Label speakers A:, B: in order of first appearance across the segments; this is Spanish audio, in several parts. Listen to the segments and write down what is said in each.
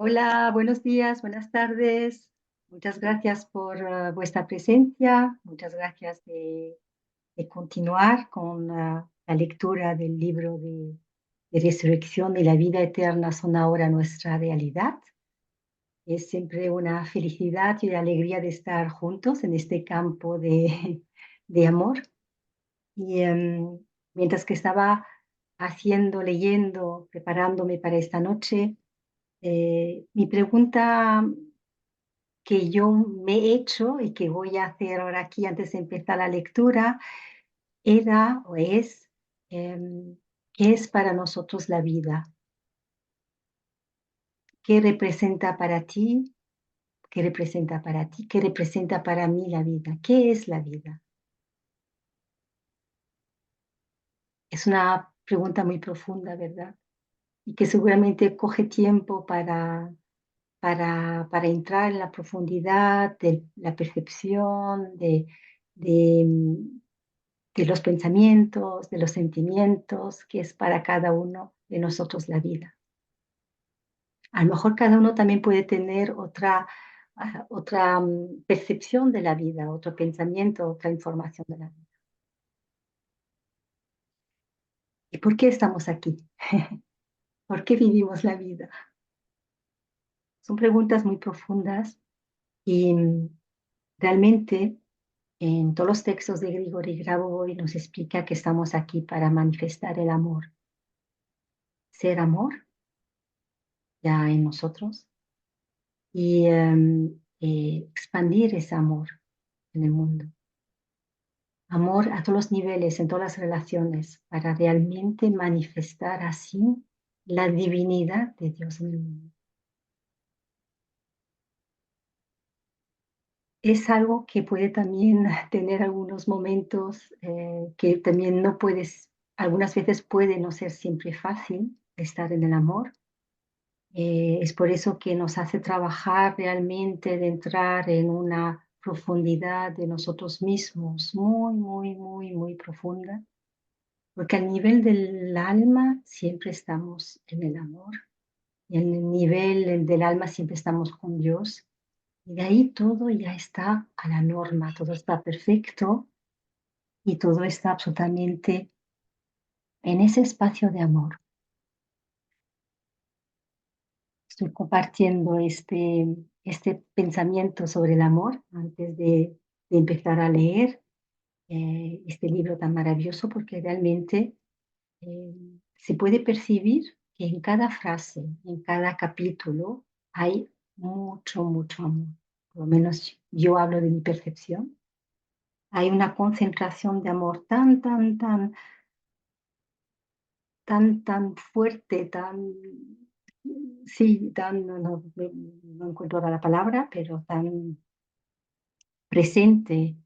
A: Hola, buenos días, buenas tardes. Muchas gracias por vuestra presencia. Muchas gracias de continuar con la lectura del libro de Resurrección y la vida eterna son ahora nuestra realidad. Es siempre una felicidad y una alegría de estar juntos en este campo de amor. Y mientras que estaba leyendo, preparándome para esta noche, mi pregunta que yo me he hecho y que voy a hacer ahora aquí antes de empezar la lectura era o es, ¿qué es para nosotros la vida? ¿Qué representa para ti? ¿Qué representa para ti? ¿Qué representa para mí la vida? ¿Qué es la vida? Es una pregunta muy profunda, ¿verdad? Y que seguramente coge tiempo para entrar en la profundidad de la percepción, de, de los pensamientos, de los sentimientos, que es para cada uno de nosotros la vida. A lo mejor cada uno también puede tener otra percepción de la vida, otro pensamiento, otra información de la vida. ¿Y por qué estamos aquí? ¿Por qué vivimos la vida? Son preguntas muy profundas y realmente en todos los textos de Grigori Grabovoi nos explica que estamos aquí para manifestar el amor. Ser amor ya en nosotros y expandir ese amor en el mundo. Amor a todos los niveles, en todas las relaciones, para realmente manifestar así la divinidad de Dios en el mundo. Es algo que puede también tener algunos momentos que también no puedes, algunas veces puede no ser siempre fácil estar en el amor. Es por eso que nos hace trabajar realmente de entrar en una profundidad de nosotros mismos muy, muy, muy, muy profunda, porque al nivel del alma siempre estamos en el amor y en el nivel del alma siempre estamos con Dios y de ahí todo ya está a la norma, todo está perfecto y todo está absolutamente en ese espacio de amor. Estoy compartiendo este pensamiento sobre el amor antes de empezar a leer este libro tan maravilloso porque realmente eh, se puede percibir que en cada frase, en cada capítulo hay mucho, mucho amor. Por lo menos yo hablo de mi percepción. Hay una concentración de amor tan fuerte, sí, no encuentro ahora la palabra, pero tan presente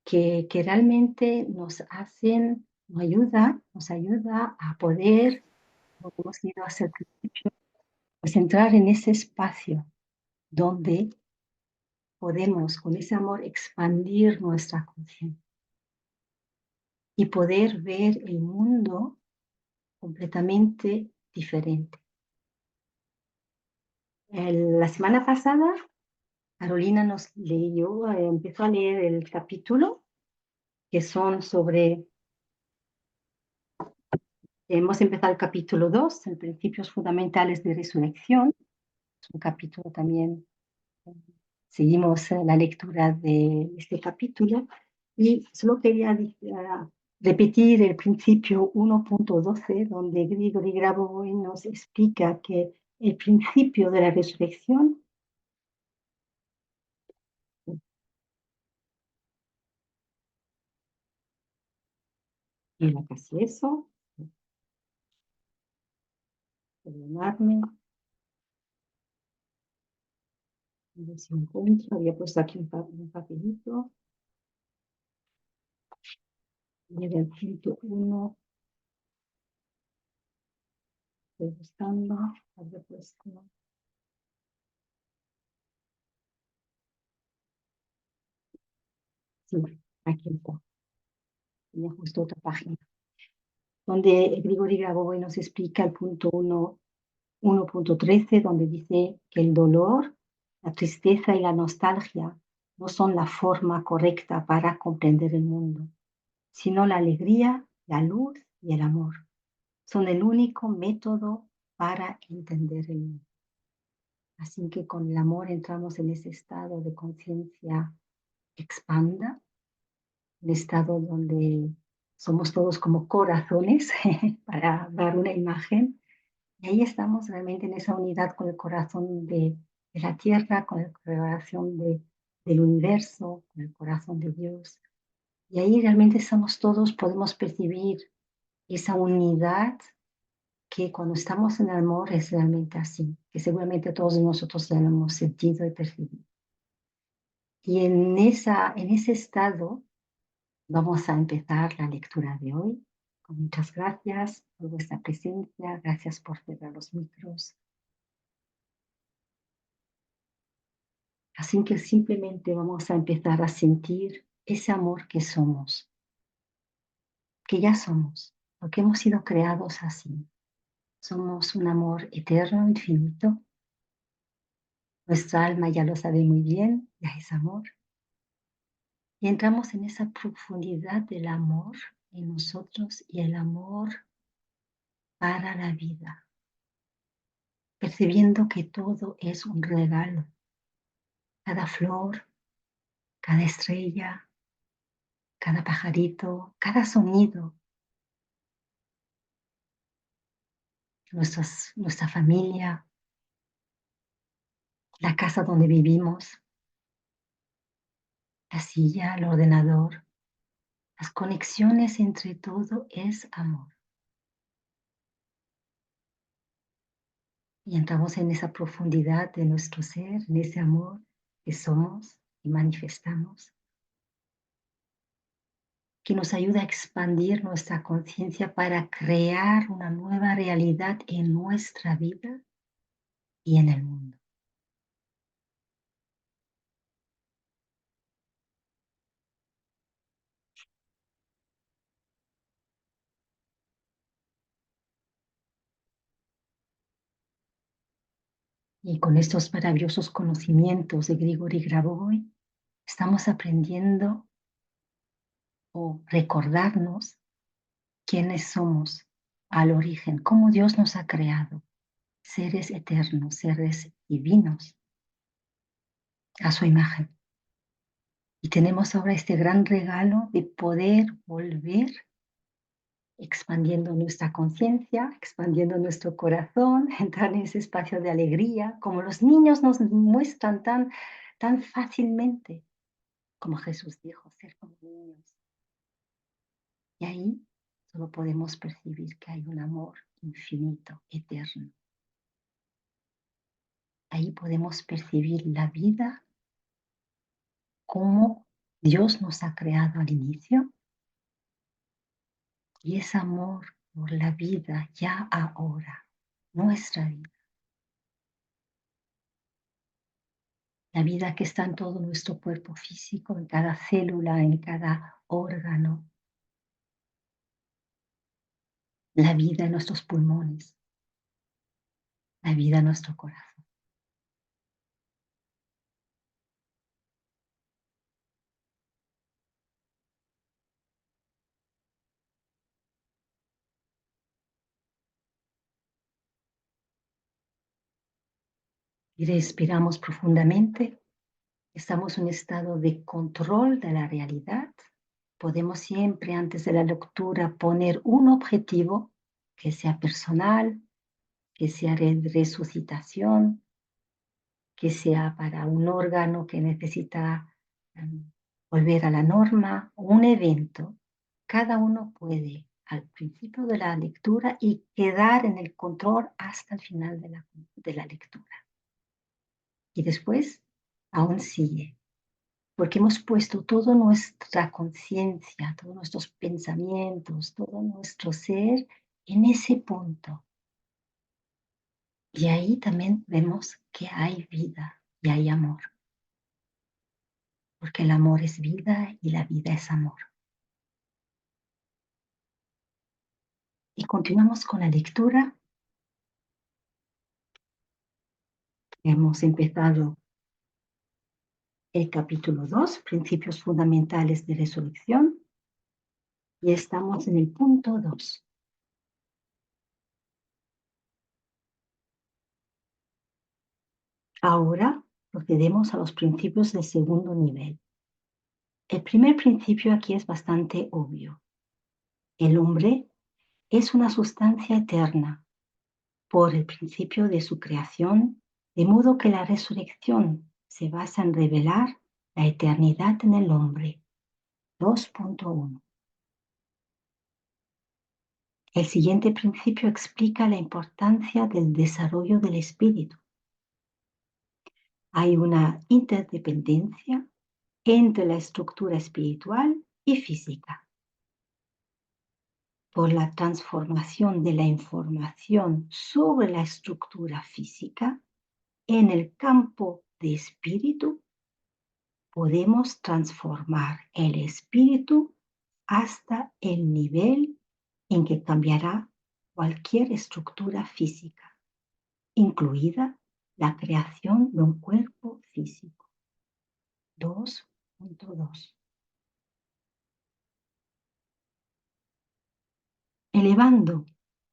A: que realmente nos ayuda a poder, como hemos ido hacia el principio, pues entrar en ese espacio donde podemos con ese amor expandir nuestra conciencia y poder ver el mundo completamente diferente. La semana pasada, Carolina nos leyó, empezó a leer el capítulo que son sobre, hemos empezado el capítulo 2, en principios fundamentales de resurrección. Es un capítulo también, seguimos la lectura de este capítulo y solo quería repetir el principio 1.12, donde Grigori Grabovoi nos explica que el principio de la resurrección era casi eso, perdonadme, a ver si encuentro, había puesto aquí un papelito, y era el punto 1, estoy buscando, había puesto, sí, aquí está, tenía justo otra página, donde Grigori Grabovoi nos explica el punto 1, 1.13, donde dice que el dolor, la tristeza y la nostalgia no son la forma correcta para comprender el mundo, sino la alegría, la luz y el amor. Son el único método para entender el mundo. Así que con el amor entramos en ese estado de conciencia expanda, un estado donde somos todos como corazones, para dar una imagen, y ahí estamos realmente en esa unidad con el corazón de la tierra, con el corazón del universo, con el corazón de Dios. Y ahí realmente estamos todos, podemos percibir esa unidad que cuando estamos en el amor es realmente así, que seguramente todos nosotros ya lo hemos sentido y percibido. Y en ese estado vamos a empezar la lectura de hoy. Muchas gracias por vuestra presencia, gracias por cerrar los micros. Así que simplemente vamos a empezar a sentir ese amor que somos, que ya somos, porque hemos sido creados así. Somos un amor eterno, infinito. Nuestra alma ya lo sabe muy bien, ya es amor. Y entramos en esa profundidad del amor en nosotros y el amor para la vida, percibiendo que todo es un regalo. Cada flor, cada estrella, cada pajarito, cada sonido, nuestra familia, la casa donde vivimos, la silla, el ordenador, las conexiones entre todo es amor. Y entramos en esa profundidad de nuestro ser, en ese amor que somos y manifestamos, que nos ayuda a expandir nuestra conciencia para crear una nueva realidad en nuestra vida y en el mundo. Y con estos maravillosos conocimientos de Grigori Grabovoi, estamos aprendiendo o recordarnos quiénes somos al origen, cómo Dios nos ha creado, seres eternos, seres divinos, a su imagen. Y tenemos ahora este gran regalo de poder volver expandiendo nuestra conciencia, expandiendo nuestro corazón, entrar en ese espacio de alegría, como los niños nos muestran tan fácilmente, como Jesús dijo, ser como niños. Y ahí solo podemos percibir que hay un amor infinito, eterno. Ahí podemos percibir la vida como Dios nos ha creado al inicio y ese amor por la vida ya ahora, nuestra vida. La vida que está en todo nuestro cuerpo físico, en cada célula, en cada órgano. La vida en nuestros pulmones, la vida en nuestro corazón. Y respiramos profundamente. Estamos en un estado de control de la realidad. Podemos siempre antes de la lectura poner un objetivo que sea personal, que sea de resucitación, que sea para un órgano que necesita volver a la norma, un evento. Cada uno puede al principio de la lectura y quedar en el control hasta el final de la lectura. Y después aún sigue, porque hemos puesto toda nuestra conciencia, todos nuestros pensamientos, todo nuestro ser en ese punto. Y ahí también vemos que hay vida y hay amor, porque el amor es vida y la vida es amor. Y continuamos con la lectura Hemos empezado el capítulo 2, principios fundamentales de resurrección, y estamos en el punto 2. Ahora procedemos a los principios del segundo nivel. El primer principio aquí es bastante obvio. El hombre es una sustancia eterna por el principio de su creación, de modo que la resurrección se basa en revelar la eternidad en el hombre. 2.1. El siguiente principio explica la importancia del desarrollo del espíritu. Hay una interdependencia entre la estructura espiritual y física. Por la transformación de la información sobre la estructura física en el campo de espíritu, podemos transformar el espíritu hasta el nivel en que cambiará cualquier estructura física, incluida la creación de un cuerpo físico. 2.2. Elevando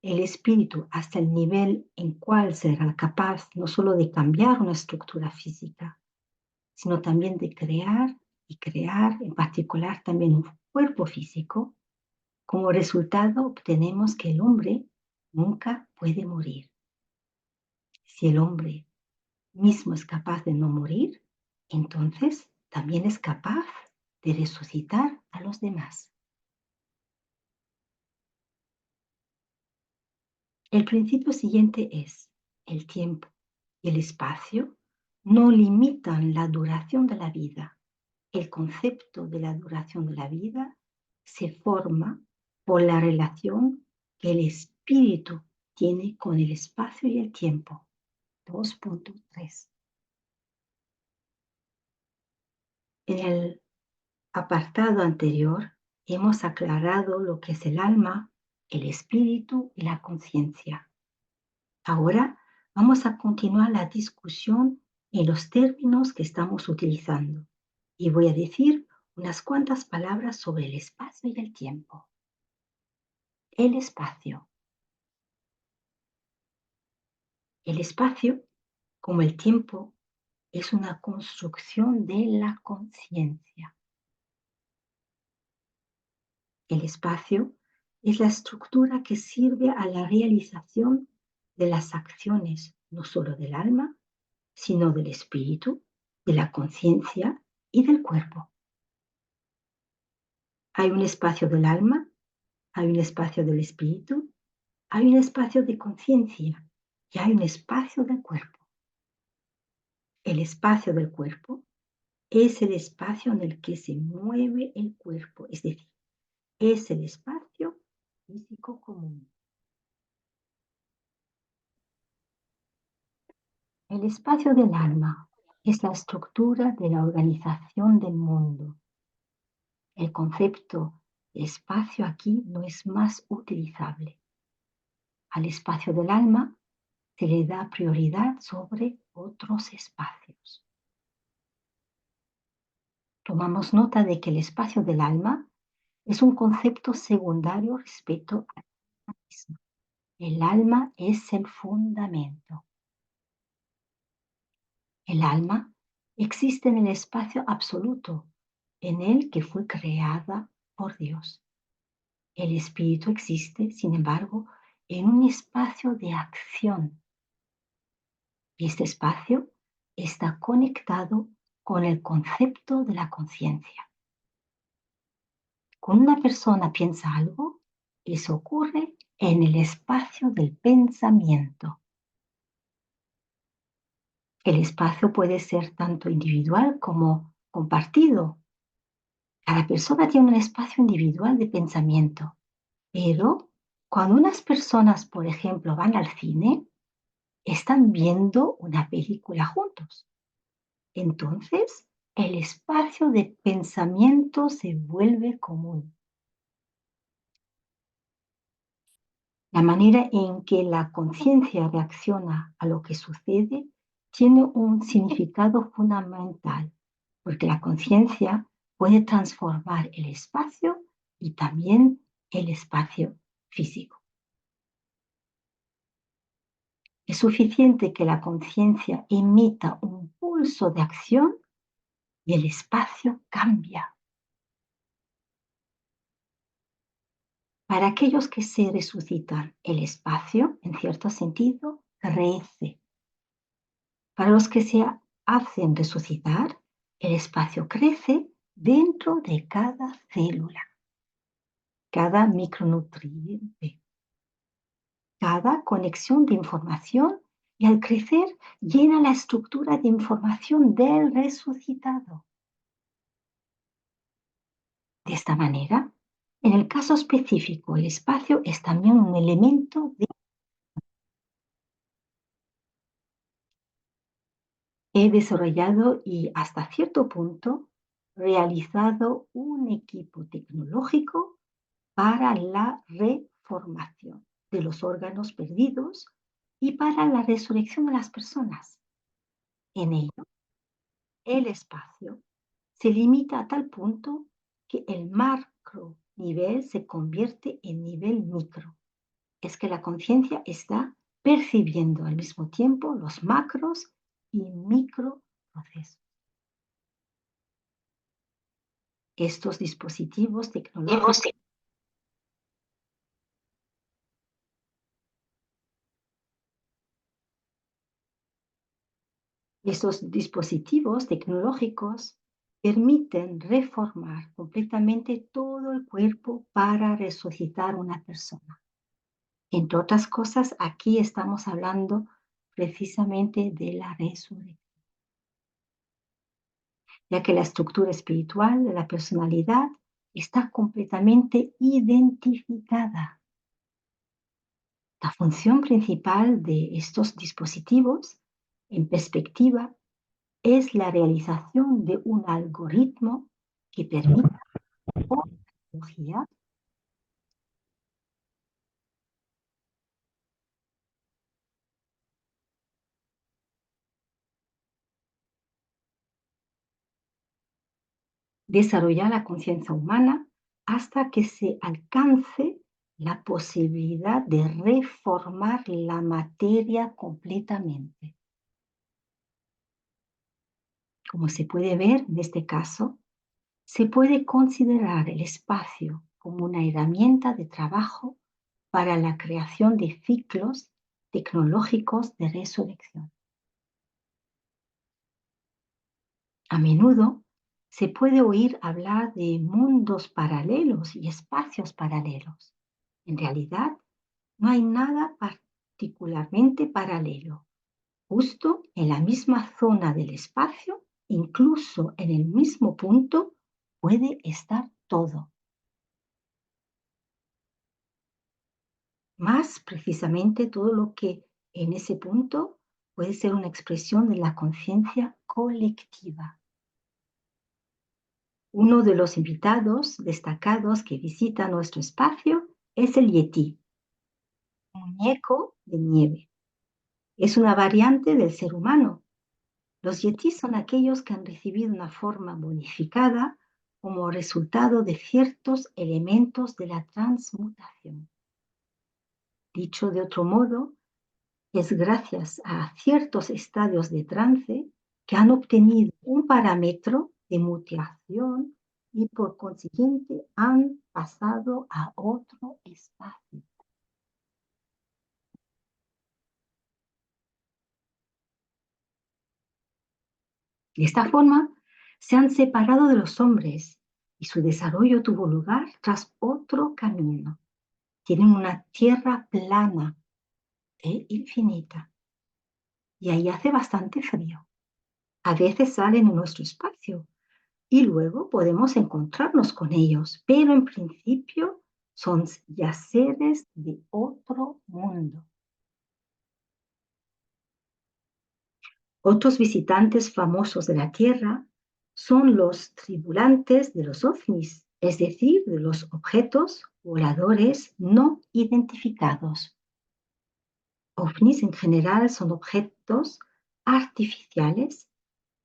A: el espíritu hasta el nivel en cual será capaz no solo de cambiar una estructura física, sino también de crear y crear en particular también un cuerpo físico. Como resultado obtenemos que el hombre nunca puede morir. Si el hombre mismo es capaz de no morir, entonces también es capaz de resucitar a los demás. El principio siguiente es: el tiempo y el espacio no limitan la duración de la vida. El concepto de la duración de la vida se forma por la relación que el espíritu tiene con el espacio y el tiempo. 2.3. En el apartado anterior hemos aclarado lo que es el alma, el espíritu y la conciencia. Ahora vamos a continuar la discusión en los términos que estamos utilizando y voy a decir unas cuantas palabras sobre el espacio y el tiempo. El espacio. El espacio, como el tiempo, es una construcción de la conciencia. El espacio es la estructura que sirve a la realización de las acciones, no solo del alma, sino del espíritu, de la conciencia y del cuerpo. Hay un espacio del alma, hay un espacio del espíritu, hay un espacio de conciencia y hay un espacio del cuerpo. El espacio del cuerpo es el espacio en el que se mueve el cuerpo, es decir, es el espacio físico común. El espacio del alma es la estructura de la organización del mundo. El concepto de espacio aquí no es más utilizable. Al espacio del alma se le da prioridad sobre otros espacios. Tomamos nota de que el espacio del alma es un concepto secundario respecto al alma misma. El alma es el fundamento. El alma existe en el espacio absoluto, en el que fue creada por Dios. El espíritu existe, sin embargo, en un espacio de acción. Y este espacio está conectado con el concepto de la conciencia. Cuando una persona piensa algo, eso ocurre en el espacio del pensamiento. El espacio puede ser tanto individual como compartido. Cada persona tiene un espacio individual de pensamiento, pero cuando unas personas, por ejemplo, van al cine, están viendo una película juntos. Entonces, el espacio de pensamiento se vuelve común. La manera en que la conciencia reacciona a lo que sucede tiene un significado fundamental, porque la conciencia puede transformar el espacio y también el espacio físico. Es suficiente que la conciencia emita un pulso de acción y el espacio cambia. Para aquellos que se resucitan, el espacio, en cierto sentido, crece. Para los que se hacen resucitar, el espacio crece dentro de cada célula, cada micronutriente, cada conexión de información y al crecer llena la estructura de información del resucitado. De esta manera, en el caso específico, el espacio es también un elemento de... He desarrollado y hasta cierto punto realizado un equipo tecnológico para la reformación de los órganos perdidos y para la resurrección de las personas. En ello, el espacio se limita a tal punto que el macro nivel se convierte en nivel micro. Es que la conciencia está percibiendo al mismo tiempo los macros y micro procesos. Estos dispositivos tecnológicos, permiten reformar completamente todo el cuerpo para resucitar una persona. Entre otras cosas, aquí estamos hablando precisamente de la resurrección, ya que la estructura espiritual de la personalidad está completamente identificada. La función principal de estos dispositivos, en perspectiva, es la realización de un algoritmo que permita a la tecnología desarrollar la conciencia humana hasta que se alcance la posibilidad de reformar la materia completamente. Como se puede ver en este caso, se puede considerar el espacio como una herramienta de trabajo para la creación de ciclos tecnológicos de resurrección. A menudo se puede oír hablar de mundos paralelos y espacios paralelos. En realidad, no hay nada particularmente paralelo. Justo en la misma zona del espacio, incluso en el mismo punto, puede estar todo. Más precisamente todo lo que en ese punto puede ser una expresión de la conciencia colectiva. Uno de los invitados destacados que visita nuestro espacio es el Yeti, un muñeco de nieve. Es una variante del ser humano. Los yetis son aquellos que han recibido una forma modificada como resultado de ciertos elementos de la transmutación. Dicho de otro modo, es gracias a ciertos estadios de trance que han obtenido un parámetro de mutación y por consiguiente han pasado a otro espacio. De esta forma, se han separado de los hombres y su desarrollo tuvo lugar tras otro camino. Tienen una tierra plana e infinita y ahí hace bastante frío. A veces salen en nuestro espacio y luego podemos encontrarnos con ellos, pero en principio son ya seres de otro mundo. Otros visitantes famosos de la Tierra son los tripulantes de los ovnis, es decir, de los objetos voladores no identificados. OVNIs en general son objetos artificiales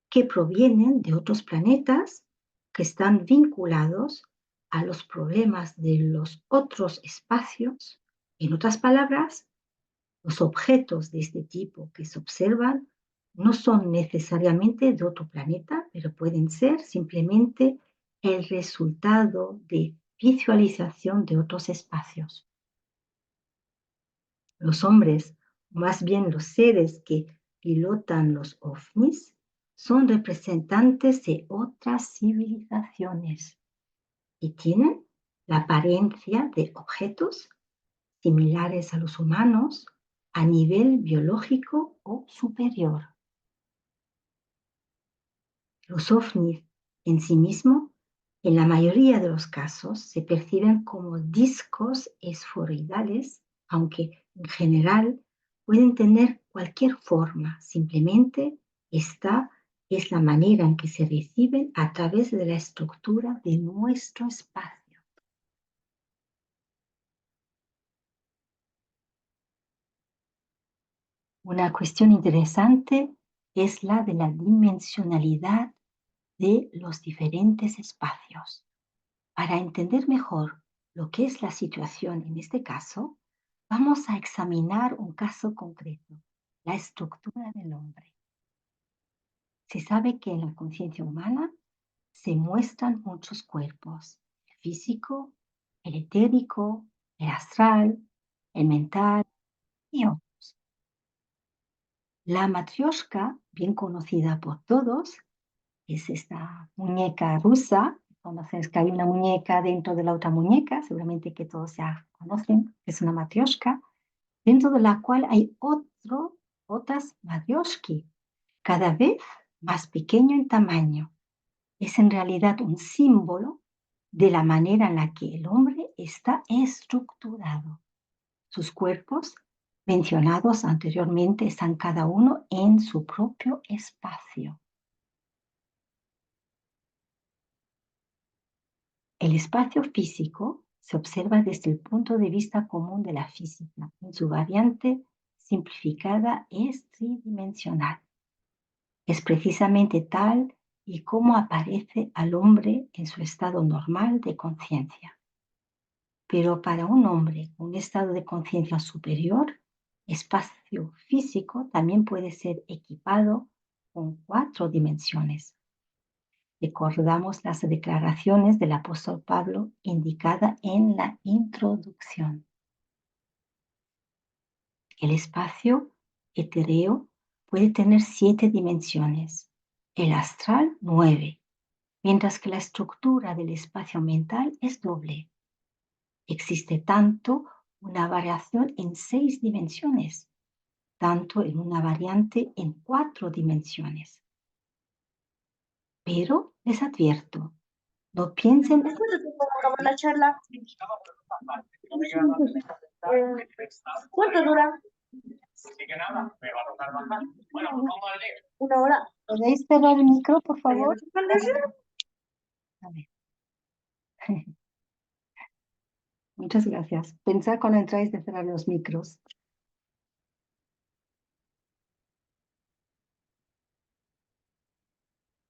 A: que provienen de otros planetas que están vinculados a los problemas de los otros espacios. En otras palabras, los objetos de este tipo que se observan no son necesariamente de otro planeta, pero pueden ser simplemente el resultado de visualización de otros espacios. Los hombres, o más bien los seres que pilotan los ovnis, son representantes de otras civilizaciones y tienen la apariencia de objetos similares a los humanos a nivel biológico o superior. Los ovnis en sí mismos, en la mayoría de los casos, se perciben como discos esferoidales, aunque en general pueden tener cualquier forma, simplemente esta es la manera en que se reciben a través de la estructura de nuestro espacio. Una cuestión interesante es la de la dimensionalidad de los diferentes espacios. Para entender mejor lo que es la situación en este caso, vamos a examinar un caso concreto, la estructura del hombre. Se sabe que en la conciencia humana se muestran muchos cuerpos, el físico, el etérico, el astral, el mental y otros. La matrioshka, bien conocida por todos, es esta muñeca rusa. Conoces que hay una muñeca dentro de la otra muñeca, seguramente que todos ya conocen, es una matrioshka, dentro de la cual hay otras matrioshki, cada vez más pequeño en tamaño. Es en realidad un símbolo de la manera en la que el hombre está estructurado. Sus cuerpos, mencionados anteriormente, están cada uno en su propio espacio. El espacio físico se observa desde el punto de vista común de la física. En su variante simplificada es tridimensional. Es precisamente tal y como aparece al hombre en su estado normal de conciencia. Pero para un hombre con un estado de conciencia superior, espacio físico también puede ser equipado con 4 dimensiones. Recordamos las declaraciones del apóstol Pablo indicada en la introducción. El espacio etéreo puede tener 7 dimensiones, el astral 9, mientras que la estructura del espacio mental es doble. Existe tanto una variación en 6 dimensiones, tanto en una variante en 4 dimensiones. Pero les advierto, no piensen.
B: ¿Cuánto tiempo acaba la charla? ¿Cuánto dura? Una hora.
A: ¿Podéis cerrar el micro, por favor? A ver. Muchas gracias. Pensad cuando entráis de cerrar los micros.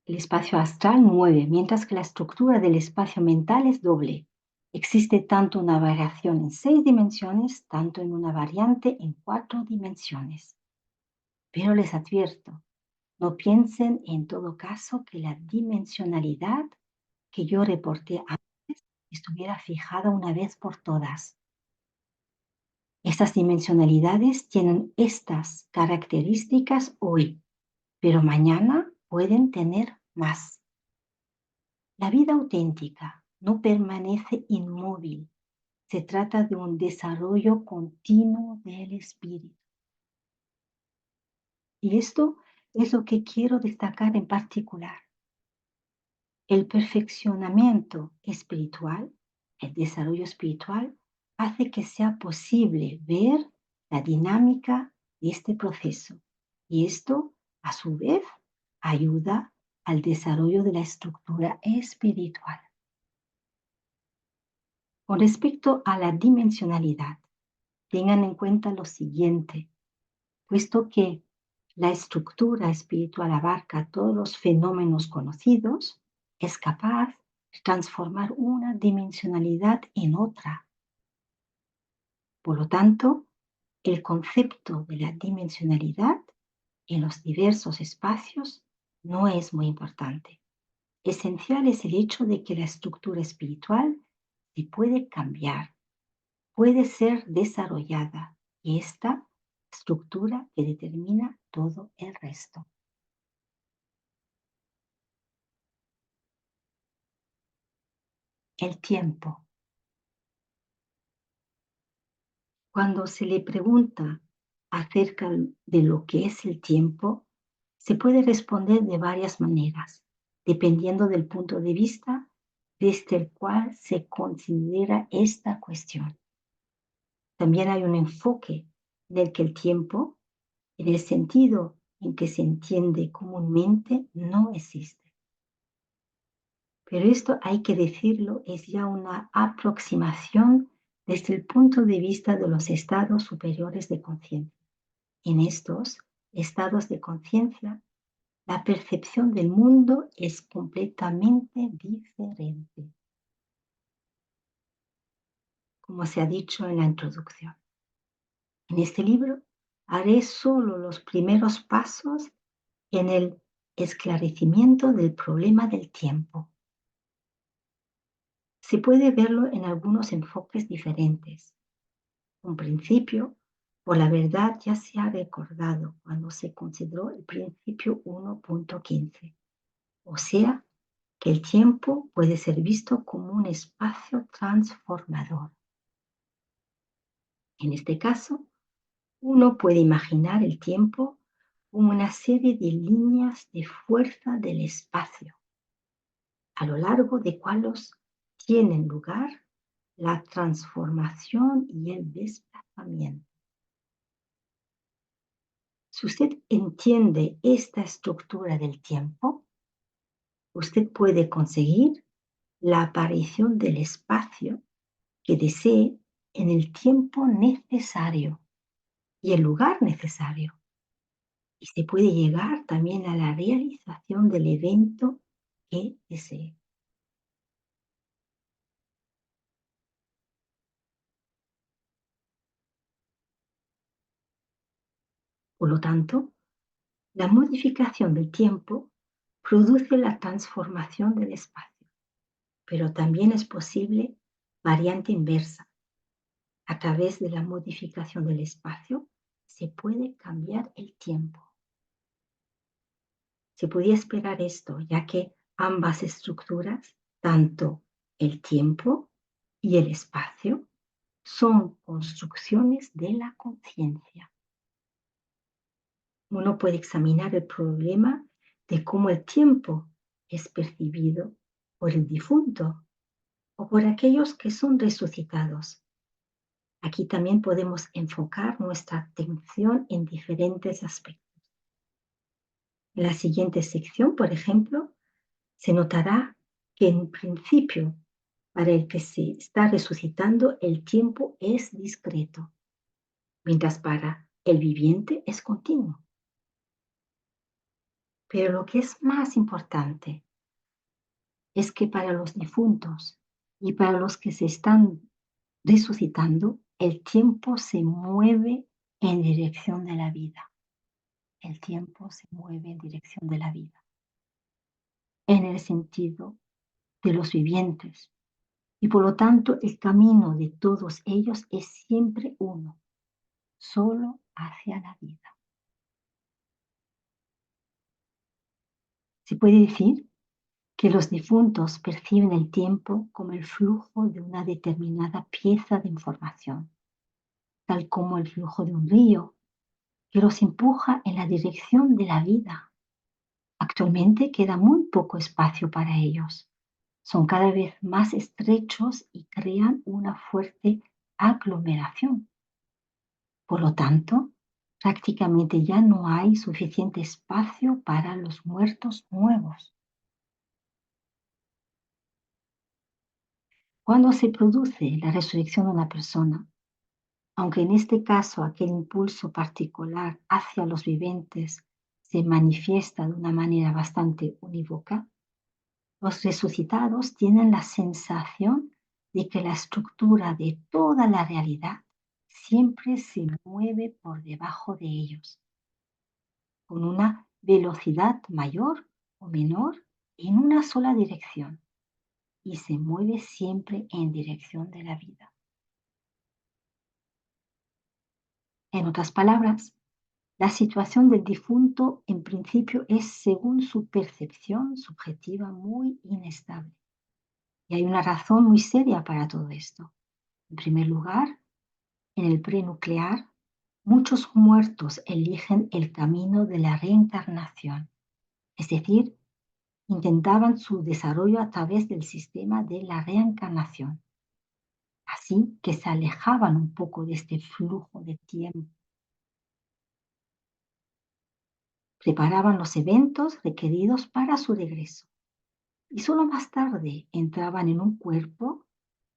A: El espacio astral 9, mientras que la estructura del espacio mental es doble. Existe tanto una variación en 6 dimensiones, tanto en una variante en 4 dimensiones. Pero les advierto, no piensen en todo caso que la dimensionalidad que yo reporté antes estuviera fijada una vez por todas. Estas dimensionalidades tienen estas características hoy, pero mañana pueden tener más. La vida auténtica no permanece inmóvil. Se trata de un desarrollo continuo del espíritu. Y esto es lo que quiero destacar en particular. El perfeccionamiento espiritual, el desarrollo espiritual, hace que sea posible ver la dinámica de este proceso. Y esto, a su vez, ayuda al desarrollo de la estructura espiritual. Con respecto a la dimensionalidad, tengan en cuenta lo siguiente, puesto que la estructura espiritual abarca todos los fenómenos conocidos, es capaz de transformar una dimensionalidad en otra. Por lo tanto, el concepto de la dimensionalidad en los diversos espacios no es muy importante. Esencial es el hecho de que la estructura espiritual se puede cambiar, puede ser desarrollada, y esta estructura que determina todo el resto. El tiempo. Cuando se le pregunta acerca de lo que es el tiempo, se puede responder de varias maneras, dependiendo del punto de vista desde el cual se considera esta cuestión. También hay un enfoque en el que el tiempo, en el sentido en que se entiende comúnmente, no existe. Pero esto, hay que decirlo, es ya una aproximación desde el punto de vista de los estados superiores de conciencia. En estos estados de conciencia, la percepción del mundo es completamente diferente, como se ha dicho en la introducción. En este libro haré solo los primeros pasos en el esclarecimiento del problema del tiempo. Se puede verlo en algunos enfoques diferentes. Un principio, por la verdad, ya se ha recordado cuando se consideró el principio 1.15, o sea, que el tiempo puede ser visto como un espacio transformador. En este caso, uno puede imaginar el tiempo como una serie de líneas de fuerza del espacio, a lo largo de cuales tienen lugar la transformación y el desplazamiento. Si usted entiende esta estructura del tiempo, usted puede conseguir la aparición del espacio que desee en el tiempo necesario y el lugar necesario. Y se puede llegar también a la realización del evento que desee. Por lo tanto, la modificación del tiempo produce la transformación del espacio, pero también es posible variante inversa. A través de la modificación del espacio se puede cambiar el tiempo. Se podía esperar esto, ya que ambas estructuras, tanto el tiempo y el espacio, son construcciones de la conciencia. Uno puede examinar el problema de cómo el tiempo es percibido por el difunto o por aquellos que son resucitados. Aquí también podemos enfocar nuestra atención en diferentes aspectos. En la siguiente sección, por ejemplo, se notará que en principio, para el que se está resucitando, el tiempo es discreto, mientras para el viviente es continuo. Pero lo que es más importante es que para los difuntos y para los que se están resucitando, el tiempo se mueve en dirección de la vida. El tiempo se mueve en dirección de la vida, en el sentido de los vivientes. Y por lo tanto, el camino de todos ellos es siempre uno, solo hacia la vida. Se puede decir que los difuntos perciben el tiempo como el flujo de una determinada pieza de información, tal como el flujo de un río que los empuja en la dirección de la vida. Actualmente queda muy poco espacio para ellos. Son cada vez más estrechos y crean una fuerte aglomeración. Por lo tanto, prácticamente ya no hay suficiente espacio para los muertos nuevos. Cuando se produce la resurrección de una persona, Aunque en este caso aquel impulso particular hacia los viventes se manifiesta de una manera bastante unívoca, los resucitados tienen la sensación de que la estructura de toda la realidad siempre se mueve por debajo de ellos, con una velocidad mayor o menor en una sola dirección, y se mueve siempre en dirección de la vida. En otras palabras, la situación del difunto en principio es, según su percepción subjetiva, muy inestable. Y hay una razón muy seria para todo esto. En primer lugar, en el prenuclear, muchos muertos eligen el camino de la reencarnación, es decir, intentaban su desarrollo a través del sistema de la reencarnación. Así que se alejaban un poco de este flujo de tiempo. Preparaban los eventos requeridos para su regreso y solo más tarde entraban en un cuerpo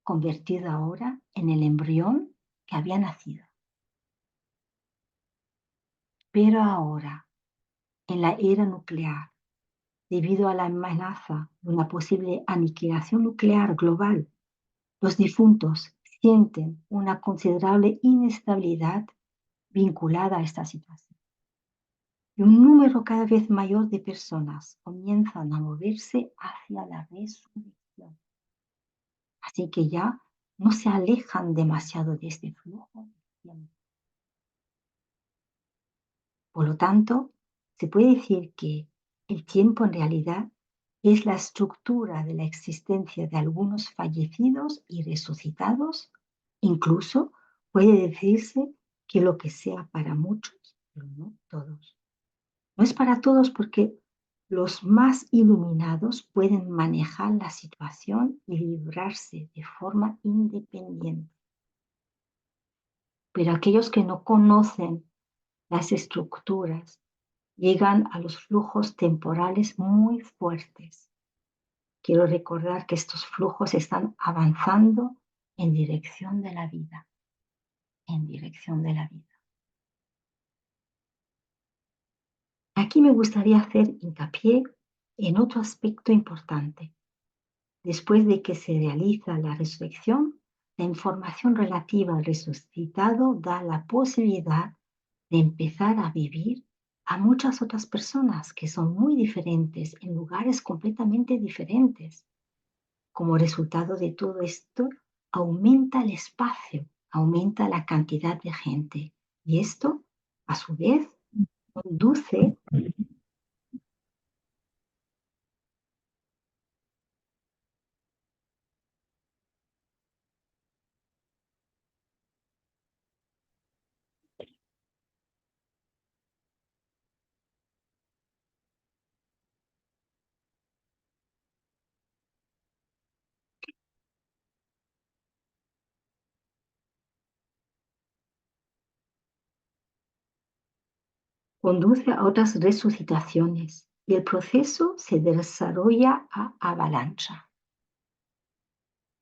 A: convertido ahora en el embrión que había nacido. Pero ahora, en la era nuclear, debido a la amenaza de una posible aniquilación nuclear global, los difuntos sienten una considerable inestabilidad vinculada a esta situación. Y un número cada vez mayor de personas comienzan a moverse hacia la resurrección. Así que ya no se alejan demasiado de este flujo de tiempo. Por lo tanto, se puede decir que el tiempo en realidad es la estructura de la existencia de algunos fallecidos y resucitados. Incluso puede decirse que lo que sea para muchos, pero no todos. No es para todos porque los más iluminados pueden manejar la situación y librarse de forma independiente. Pero aquellos que no conocen las estructuras llegan a los flujos temporales muy fuertes. Quiero recordar que estos flujos están avanzando en dirección de la vida, en dirección de la vida. Aquí me gustaría hacer hincapié en otro aspecto importante. Después de que se realiza la resurrección, la información relativa al resucitado da la posibilidad de empezar a vivir a muchas otras personas que son muy diferentes, en lugares completamente diferentes. Como resultado de todo esto, aumenta el espacio, aumenta la cantidad de gente. Y esto, a su vez, conduce conduce a otras resucitaciones y el proceso se desarrolla a avalancha.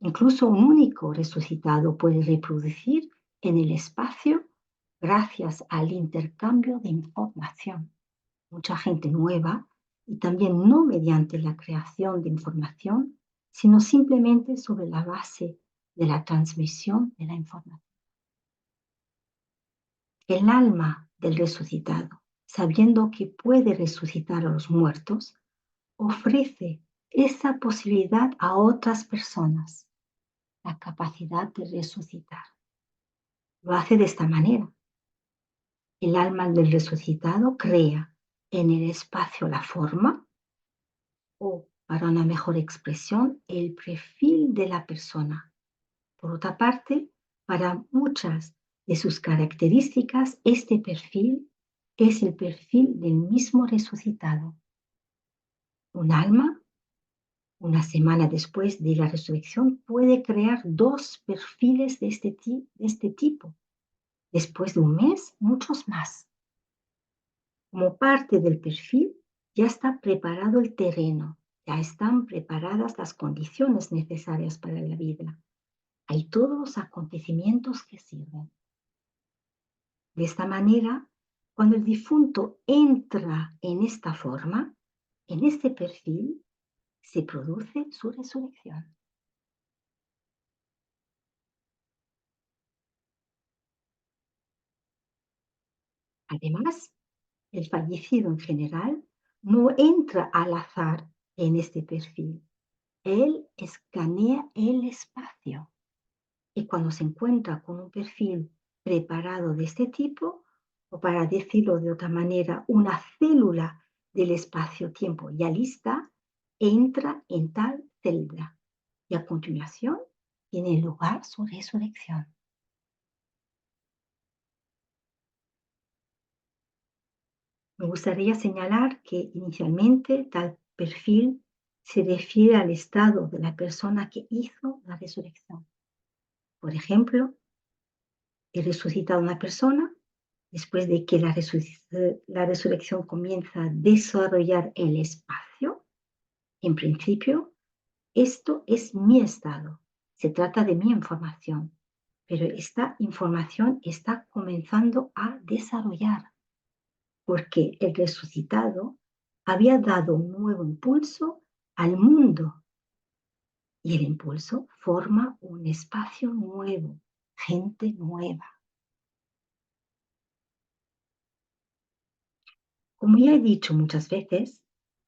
A: Incluso un único resucitado puede reproducir en el espacio gracias al intercambio de información. Mucha gente nueva y también no mediante la creación de información, sino simplemente sobre la base de la transmisión de la información. El alma del resucitado, sabiendo que puede resucitar a los muertos, ofrece esa posibilidad a otras personas, la capacidad de resucitar. Lo hace de esta manera. El alma del resucitado crea en el espacio la forma o, para una mejor expresión, el perfil de la persona. Por otra parte, para muchas de sus características, este perfil es el perfil del mismo resucitado. Un alma, una semana después de la resurrección, puede crear dos perfiles de este tipo. Después de un mes, muchos más. Como parte del perfil, ya está preparado el terreno, ya están preparadas las condiciones necesarias para la vida. Hay todos los acontecimientos que sirven. De esta manera, cuando el difunto entra en esta forma, en este perfil, se produce su resurrección. Además, el fallecido en general no entra al azar en este perfil. Él escanea el espacio y cuando se encuentra con un perfil preparado de este tipo, o para decirlo de otra manera, una célula del espacio-tiempo ya lista, entra en tal celda y a continuación tiene lugar su resurrección. Me gustaría señalar que inicialmente tal perfil se refiere al estado de la persona que hizo la resurrección. Por ejemplo, he resucitado a una persona después de que la resurrección comienza a desarrollar el espacio. En principio, esto es mi estado. Se trata de mi información, pero esta información está comenzando a desarrollar porque el resucitado había dado un nuevo impulso al mundo y el impulso forma un espacio nuevo, gente nueva. Como ya he dicho muchas veces,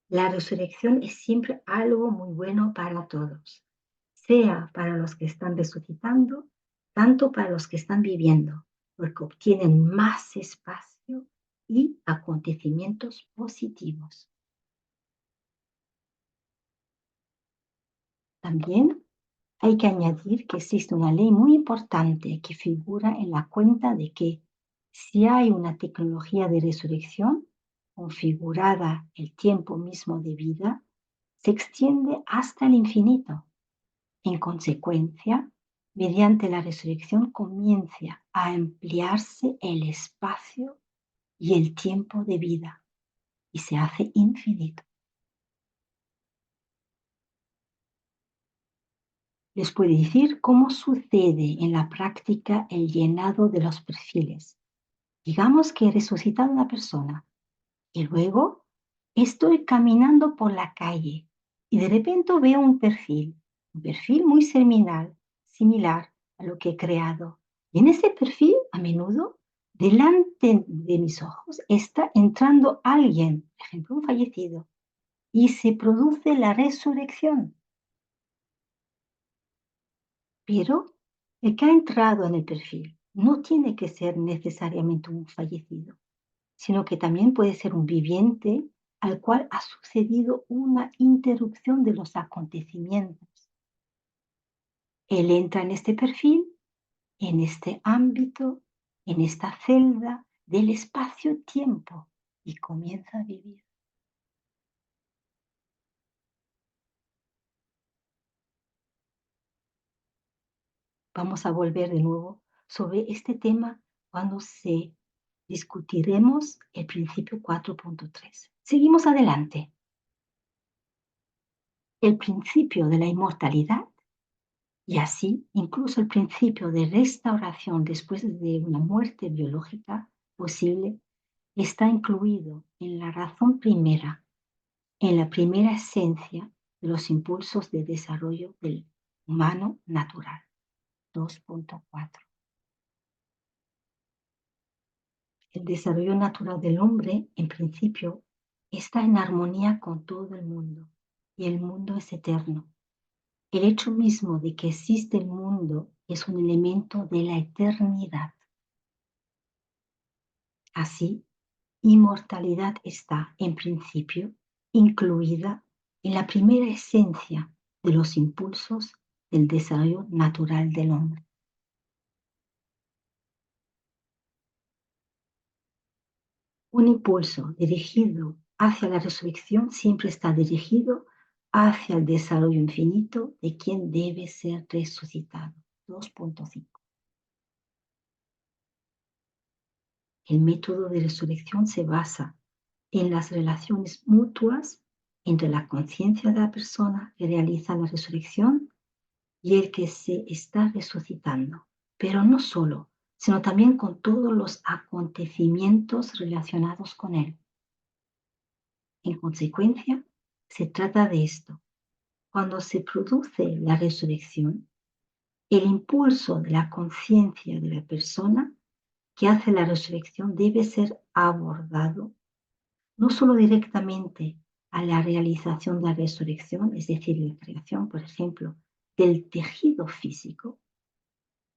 A: la resurrección es siempre algo muy bueno para todos, sea para los que están resucitando, tanto para los que están viviendo, porque obtienen más espacio y acontecimientos positivos. También hay que añadir que existe una ley muy importante que figura en la cuenta de que si hay una tecnología de resurrección configurada el tiempo mismo de vida, se extiende hasta el infinito. En consecuencia, mediante la resurrección comienza a ampliarse el espacio y el tiempo de vida y se hace infinito. Les puede decir cómo sucede en la práctica el llenado de los perfiles. Digamos que he resucitado a una persona y luego estoy caminando por la calle y de repente veo un perfil muy similar a lo que he creado. Y en ese perfil, a menudo, delante de mis ojos está entrando alguien, por ejemplo, un fallecido, y se produce la resurrección. Pero el que ha entrado en el perfil no tiene que ser necesariamente un fallecido, sino que también puede ser un viviente al cual ha sucedido una interrupción de los acontecimientos. Él entra en este perfil, en este ámbito, en esta celda del espacio-tiempo y comienza a vivir. Vamos a volver de nuevo sobre este tema cuando discutiremos el principio 4.3. Seguimos adelante. El principio de la inmortalidad y así incluso el principio de restauración después de una muerte biológica posible está incluido en la razón primera, en la primera esencia de los impulsos de desarrollo del humano natural. 2.4. El desarrollo natural del hombre, en principio, está en armonía con todo el mundo y el mundo es eterno. El hecho mismo de que existe el mundo es un elemento de la eternidad. Así, inmortalidad está, en principio, incluida en la primera esencia de los impulsos del desarrollo natural del hombre. Un impulso dirigido hacia la resurrección siempre está dirigido hacia el desarrollo infinito de quien debe ser resucitado. 2.5. El método de resurrección se basa en las relaciones mutuas entre la conciencia de la persona que realiza la resurrección y el que se está resucitando, pero no solo sino también con todos los acontecimientos relacionados con él. En consecuencia, se trata de esto. Cuando se produce la resurrección, el impulso de la conciencia de la persona que hace la resurrección debe ser abordado no solo directamente a la realización de la resurrección, es decir, la creación, por ejemplo, del tejido físico,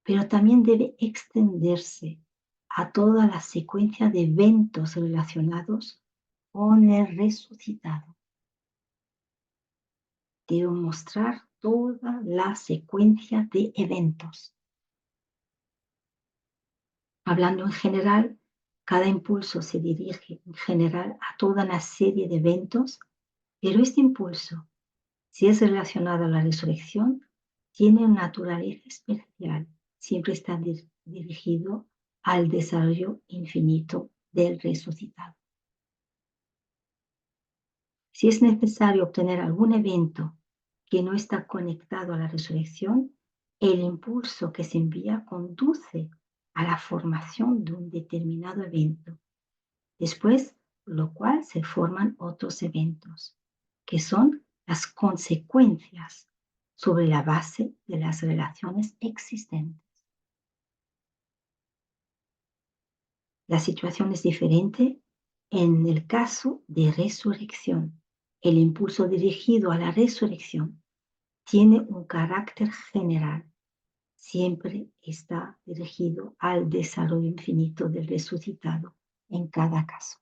A: pero también debe extenderse a toda la secuencia de eventos relacionados con el resucitado. Debe mostrar toda la secuencia de eventos. Hablando en general, cada impulso se dirige en general a toda una serie de eventos, pero este impulso, si es relacionado a la resurrección, tiene una naturaleza especial. Siempre está dirigido al desarrollo infinito del resucitado. Si es necesario obtener algún evento que no está conectado a la resurrección, el impulso que se envía conduce a la formación de un determinado evento. Después, lo cual se forman otros eventos, que son las consecuencias sobre la base de las relaciones existentes. La situación es diferente en el caso de resurrección. El impulso dirigido a la resurrección tiene un carácter general. Siempre está dirigido al desarrollo infinito del resucitado en cada caso.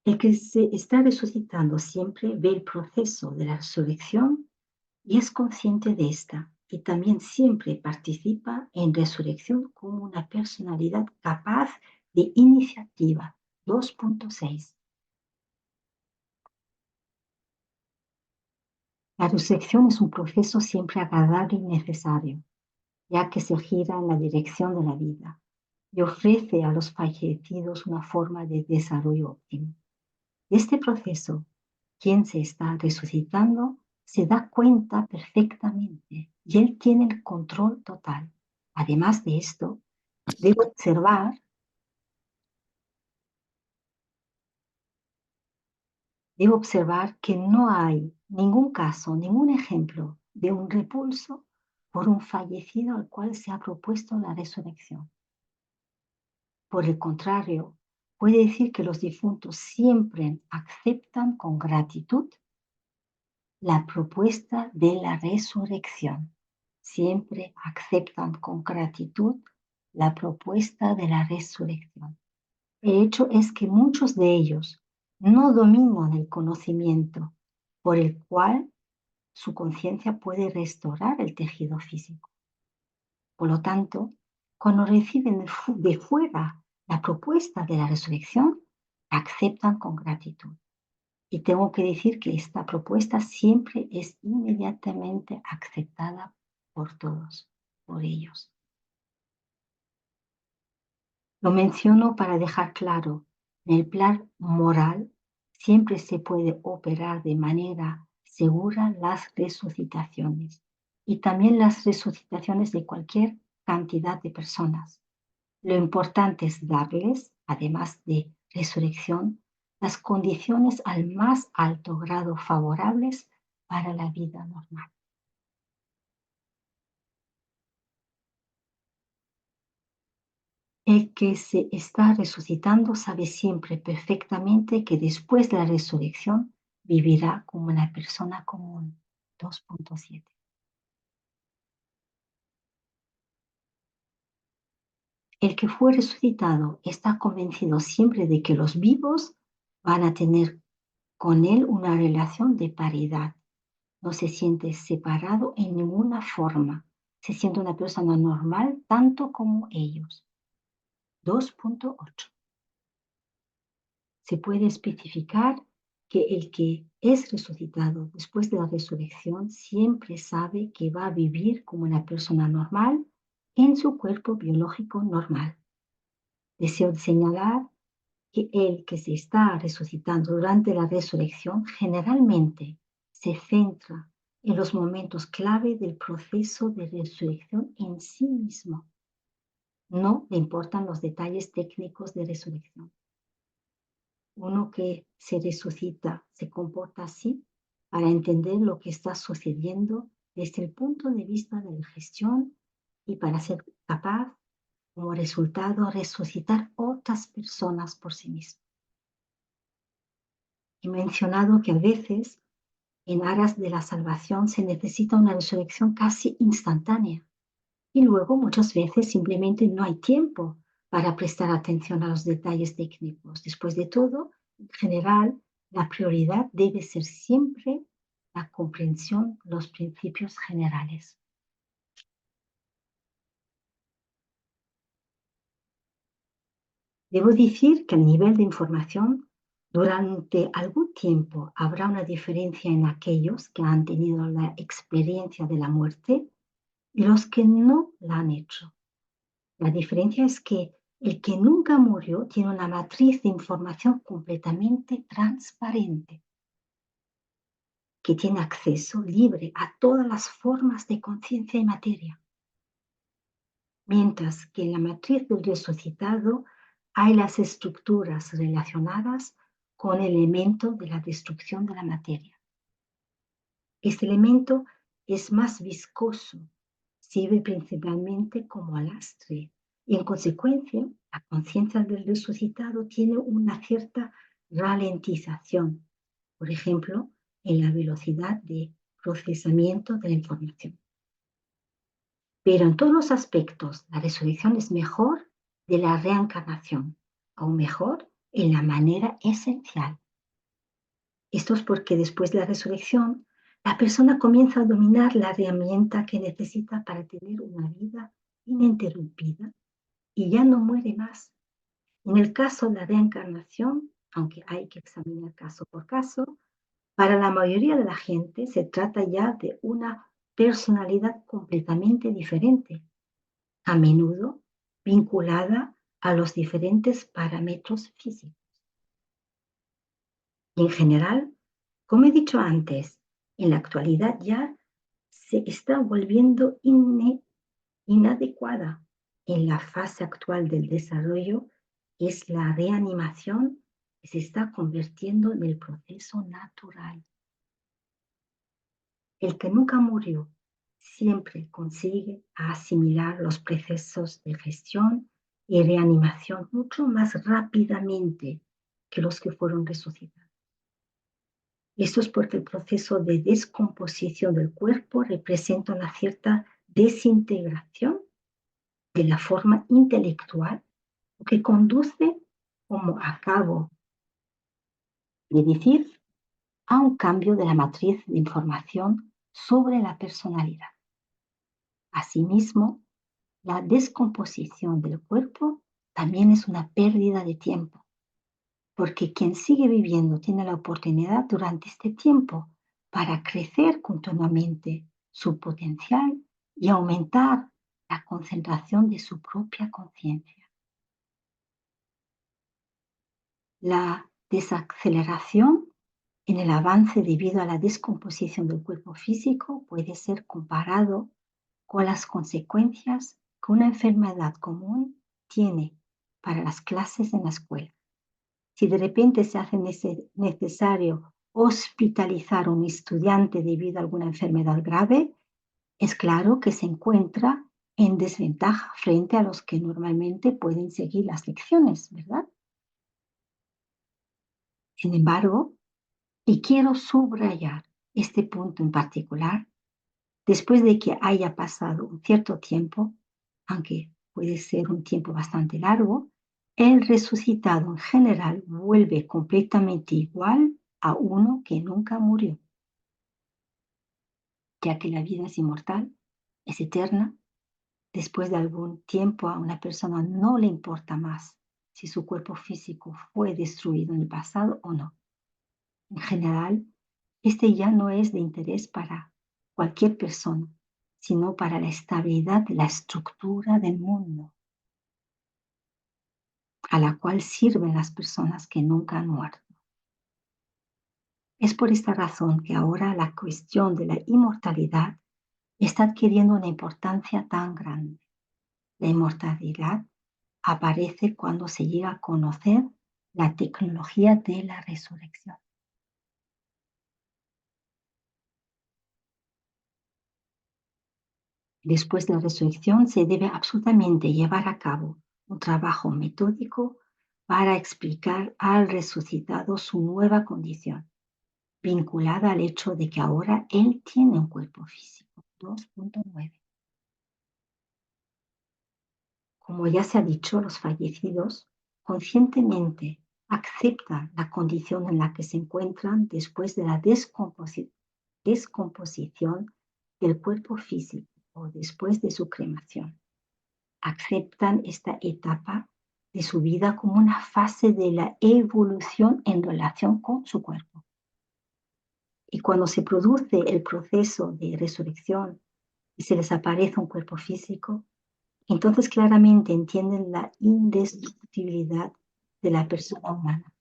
A: El que se está resucitando siempre ve el proceso de la resurrección y es consciente de esta, y también siempre participa en resurrección como una personalidad capaz de iniciativa. 2.6. La resurrección es un proceso siempre agradable y necesario, ya que se gira en la dirección de la vida y ofrece a los fallecidos una forma de desarrollo óptimo. De este proceso, quien se está resucitando se da cuenta perfectamente y él tiene el control total. Además de esto, debe observar que no hay ningún caso, ningún ejemplo de un repulso por un fallecido al cual se ha propuesto la resurrección. Por el contrario, puede decir que los difuntos siempre aceptan con gratitud la propuesta de la resurrección. Siempre aceptan con gratitud la propuesta de la resurrección. El hecho es que muchos de ellos no dominan el conocimiento por el cual su conciencia puede restaurar el tejido físico. Por lo tanto, cuando reciben de fuera la propuesta de la resurrección, aceptan con gratitud. Y tengo que decir que esta propuesta siempre es inmediatamente aceptada por todos, por ellos. Lo menciono para dejar claro, en el plan moral siempre se puede operar de manera segura las resucitaciones y también las resucitaciones de cualquier cantidad de personas. Lo importante es darles, además de resurrección, las condiciones al más alto grado favorables para la vida normal. El que se está resucitando sabe siempre perfectamente que después de la resurrección vivirá como una persona común. 2.7. El que fue resucitado está convencido siempre de que los vivos van a tener con él una relación de paridad. No se siente separado en ninguna forma. Se siente una persona normal tanto como ellos. 2.8. Se puede especificar que el que es resucitado después de la resurrección siempre sabe que va a vivir como una persona normal en su cuerpo biológico normal. Deseo señalar que el que se está resucitando durante la resurrección generalmente se centra en los momentos clave del proceso de resurrección en sí mismo. No le importan los detalles técnicos de resurrección. Uno que se resucita se comporta así para entender lo que está sucediendo desde el punto de vista de la gestión y para ser capaz, como resultado, resucitar otras personas por sí mismo. He mencionado que a veces, en aras de la salvación, se necesita una resurrección casi instantánea. Y luego muchas veces simplemente no hay tiempo para prestar atención a los detalles técnicos. Después de todo, en general, la prioridad debe ser siempre la comprensión de los principios generales. Debo decir que el nivel de información durante algún tiempo habrá una diferencia en aquellos que han tenido la experiencia de la muerte y los que no la han hecho. La diferencia es que el que nunca murió tiene una matriz de información completamente transparente, que tiene acceso libre a todas las formas de conciencia y materia. Mientras que en la matriz del resucitado hay las estructuras relacionadas con el elemento de la destrucción de la materia. Este elemento es más viscoso, sirve principalmente como lastre y en consecuencia la conciencia del resucitado tiene una cierta ralentización, por ejemplo, en la velocidad de procesamiento de la información. Pero en todos los aspectos la resurrección es mejor de la reencarnación, aún mejor en la manera esencial. Esto es porque después de la resurrección, la persona comienza a dominar la herramienta que necesita para tener una vida ininterrumpida y ya no muere más. En el caso de la reencarnación, aunque hay que examinar caso por caso, para la mayoría de la gente se trata ya de una personalidad completamente diferente, a menudo vinculada a los diferentes parámetros físicos. Y en general, como he dicho antes, en la actualidad ya se está volviendo inadecuada. En la fase actual del desarrollo es la reanimación que se está convirtiendo en el proceso natural. El que nunca murió siempre consigue asimilar los procesos de gestión y reanimación mucho más rápidamente que los que fueron resucitados. Esto es porque el proceso de descomposición del cuerpo representa una cierta desintegración de la forma intelectual, lo que conduce, como acabo de decir, a un cambio de la matriz de información sobre la personalidad. Asimismo, la descomposición del cuerpo también es una pérdida de tiempo, porque quien sigue viviendo tiene la oportunidad durante este tiempo para crecer continuamente su potencial y aumentar la concentración de su propia conciencia. La desaceleración en el avance debido a la descomposición del cuerpo físico puede ser comparado con las consecuencias que una enfermedad común tiene para las clases en la escuela. Si de repente se hace necesario hospitalizar a un estudiante debido a alguna enfermedad grave, es claro que se encuentra en desventaja frente a los que normalmente pueden seguir las lecciones, ¿verdad? Sin embargo, y quiero subrayar este punto en particular, después de que haya pasado un cierto tiempo, aunque puede ser un tiempo bastante largo, el resucitado en general vuelve completamente igual a uno que nunca murió, ya que la vida es inmortal, es eterna. Después de algún tiempo a una persona no le importa más si su cuerpo físico fue destruido en el pasado o no. En general, este ya no es de interés para cualquier persona, sino para la estabilidad de la estructura del mundo, a la cual sirven las personas que nunca han muerto. Es por esta razón que ahora la cuestión de la inmortalidad está adquiriendo una importancia tan grande. La inmortalidad aparece cuando se llega a conocer la tecnología de la resurrección. Después de la resurrección se debe absolutamente llevar a cabo un trabajo metódico para explicar al resucitado su nueva condición, vinculada al hecho de que ahora él tiene un cuerpo físico. 2.9. Como ya se ha dicho, los fallecidos conscientemente aceptan la condición en la que se encuentran después de la descomposición del cuerpo físico o después de su cremación. Aceptan esta etapa de su vida como una fase de la evolución en relación con su cuerpo. Y cuando se produce el proceso de resurrección y se les aparece un cuerpo físico, entonces claramente entienden la indestructibilidad de la persona humana.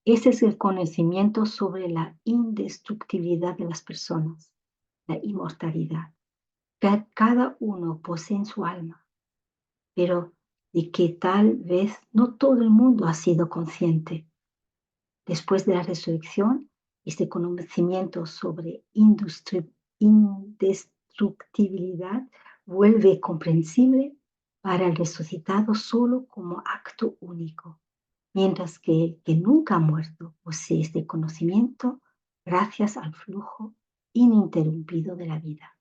A: Ese es el conocimiento sobre la indestructibilidad de las personas, la inmortalidad. Cada uno posee en su alma, pero de que tal vez no todo el mundo ha sido consciente. Después de la resurrección, este conocimiento sobre indestructibilidad vuelve comprensible para el resucitado solo como acto único, mientras que el que nunca ha muerto posee este conocimiento gracias al flujo ininterrumpido de la vida.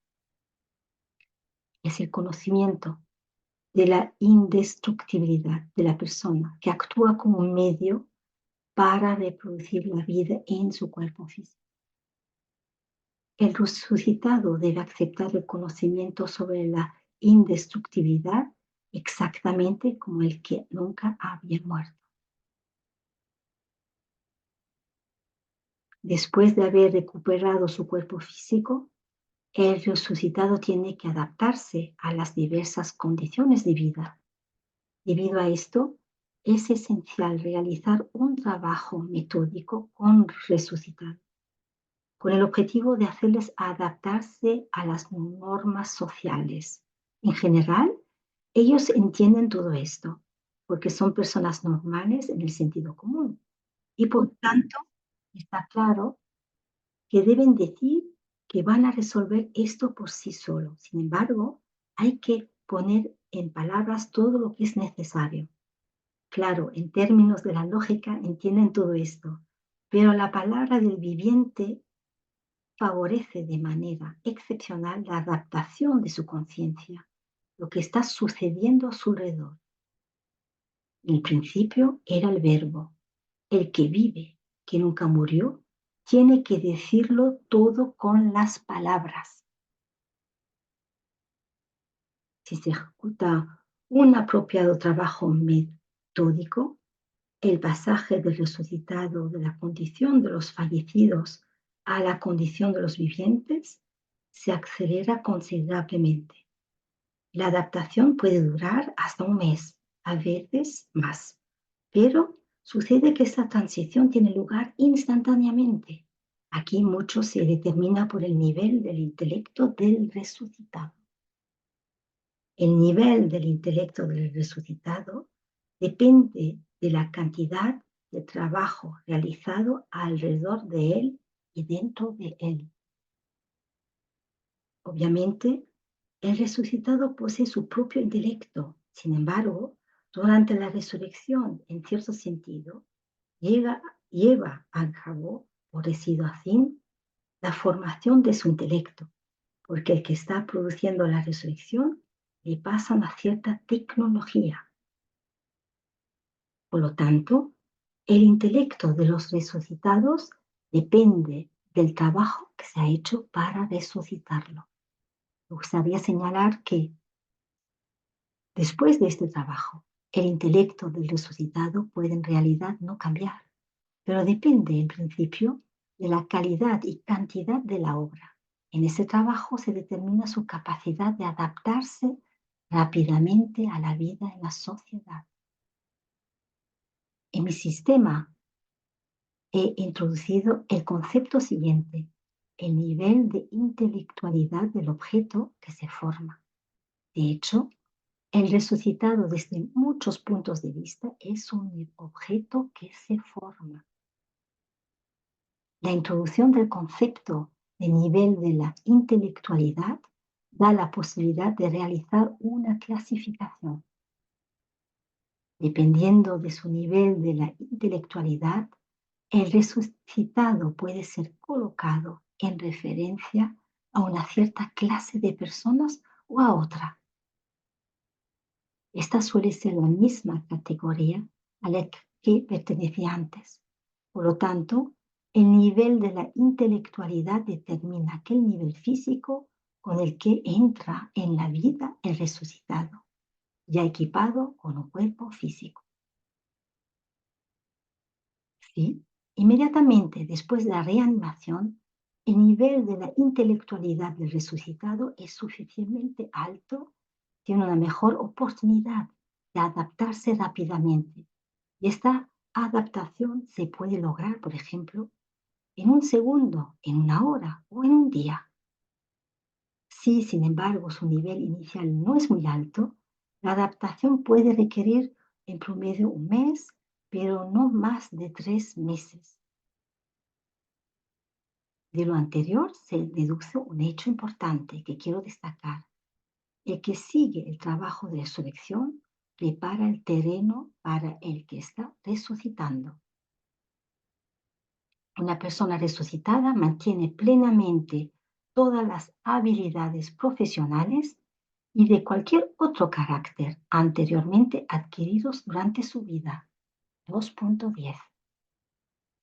A: Es el conocimiento de la indestructibilidad de la persona que actúa como un medio para reproducir la vida en su cuerpo físico. El resucitado debe aceptar el conocimiento sobre la indestructibilidad exactamente como el que nunca había muerto. Después de haber recuperado su cuerpo físico, el resucitado tiene que adaptarse a las diversas condiciones de vida. Debido a esto, es esencial realizar un trabajo metódico con resucitados, con el objetivo de hacerles adaptarse a las normas sociales. En general, ellos entienden todo esto porque son personas normales en el sentido común y por tanto está claro que deben decir que van a resolver esto por sí solos. Sin embargo, hay que poner en palabras todo lo que es necesario. Claro, en términos de la lógica entienden todo esto, pero la palabra del viviente favorece de manera excepcional la adaptación de su conciencia, lo que está sucediendo a su alrededor. En el principio era el verbo, el que vive, que nunca murió, tiene que decirlo todo con las palabras. Si se ejecuta un apropiado trabajo metódico, el pasaje del resucitado de la condición de los fallecidos a la condición de los vivientes se acelera considerablemente. La adaptación puede durar hasta un mes, a veces más, pero sucede que esta transición tiene lugar instantáneamente. Aquí mucho se determina por el nivel del intelecto del resucitado. El nivel del intelecto del resucitado depende de la cantidad de trabajo realizado alrededor de él y dentro de él. Obviamente, el resucitado posee su propio intelecto. Sin embargo, durante la resurrección, en cierto sentido, lleva a cabo, por decirlo así, la formación de su intelecto, porque el que está produciendo la resurrección le pasa una cierta tecnología. Por lo tanto, el intelecto de los resucitados depende del trabajo que se ha hecho para resucitarlo. Me gustaría señalar que después de este trabajo, el intelecto del resucitado puede en realidad no cambiar, pero depende en principio de la calidad y cantidad de la obra. En ese trabajo se determina su capacidad de adaptarse rápidamente a la vida en la sociedad. En mi sistema he introducido el concepto siguiente: el nivel de intelectualidad del objeto que se forma. De hecho, el resucitado desde muchos puntos de vista es un objeto que se forma. La introducción del concepto de nivel de la intelectualidad da la posibilidad de realizar una clasificación. Dependiendo de su nivel de la intelectualidad, el resucitado puede ser colocado en referencia a una cierta clase de personas o a otra. Esta suele ser la misma categoría a la que pertenecía antes. Por lo tanto, el nivel de la intelectualidad determina aquel nivel físico con el que entra en la vida el resucitado, ya equipado con un cuerpo físico. ¿Sí? Inmediatamente después de la reanimación, el nivel de la intelectualidad del resucitado es suficientemente alto, tiene una mejor oportunidad de adaptarse rápidamente. Y esta adaptación se puede lograr, por ejemplo, en un segundo, en una hora o en un día. Si, sin embargo, su nivel inicial no es muy alto, la adaptación puede requerir en promedio un mes, pero no más de 3 meses. De lo anterior se deduce un hecho importante que quiero destacar. El que sigue el trabajo de resurrección prepara el terreno para el que está resucitando. Una persona resucitada mantiene plenamente todas las habilidades profesionales y de cualquier otro carácter anteriormente adquiridos durante su vida. 2.10.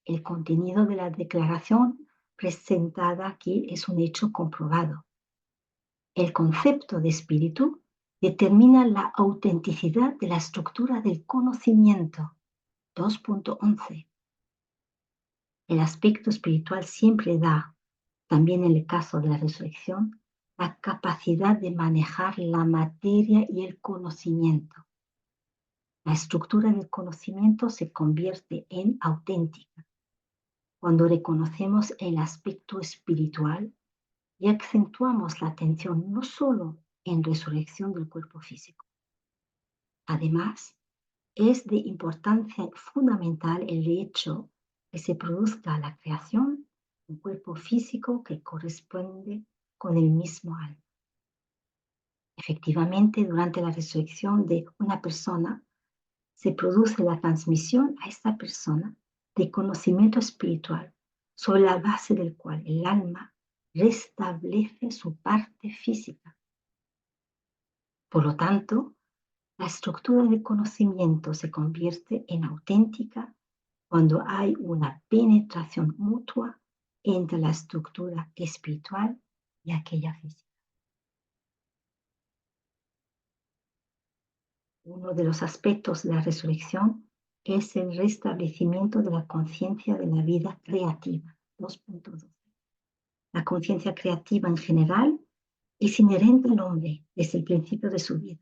A: El contenido de la declaración presentada aquí es un hecho comprobado. El concepto de espíritu determina la autenticidad de la estructura del conocimiento. 2.11. El aspecto espiritual siempre da, también en el caso de la resurrección, la capacidad de manejar la materia y el conocimiento. La estructura del conocimiento se convierte en auténtica cuando reconocemos el aspecto espiritual y acentuamos la atención no solo en resurrección del cuerpo físico. Además, es de importancia fundamental el hecho que se produzca la creación de un cuerpo físico que corresponde con el mismo alma. Efectivamente, durante la resurrección de una persona, se produce la transmisión a esta persona de conocimiento espiritual, sobre la base del cual el alma restablece su parte física. Por lo tanto, la estructura del conocimiento se convierte en auténtica cuando hay una penetración mutua entre la estructura espiritual y aquella física. Uno de los aspectos de la resurrección es el restablecimiento de la conciencia de la vida creativa. 2.12. La conciencia creativa en general es inherente al hombre desde el principio de su vida.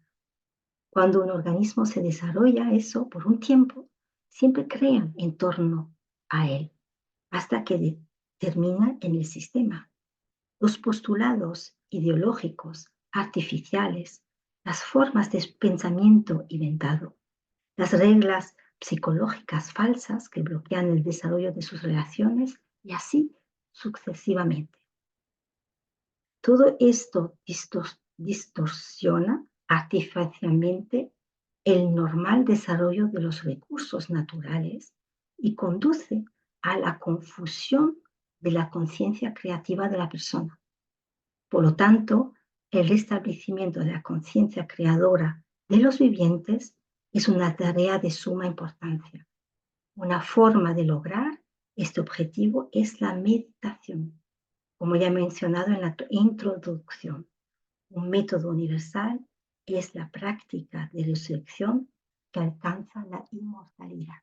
A: Cuando un organismo se desarrolla, eso por un tiempo siempre crea en torno a él, hasta que termina en el sistema. Los postulados ideológicos, artificiales, las formas de pensamiento inventado, las reglas psicológicas falsas que bloquean el desarrollo de sus relaciones y así sucesivamente. Todo esto distorsiona artificialmente el normal desarrollo de los recursos naturales y conduce a la confusión de la conciencia creativa de la persona. Por lo tanto, el restablecimiento de la conciencia creadora de los vivientes es una tarea de suma importancia. Una forma de lograr este objetivo es la meditación, como ya he mencionado en la introducción. Un método universal es la práctica de resurrección que alcanza la inmortalidad.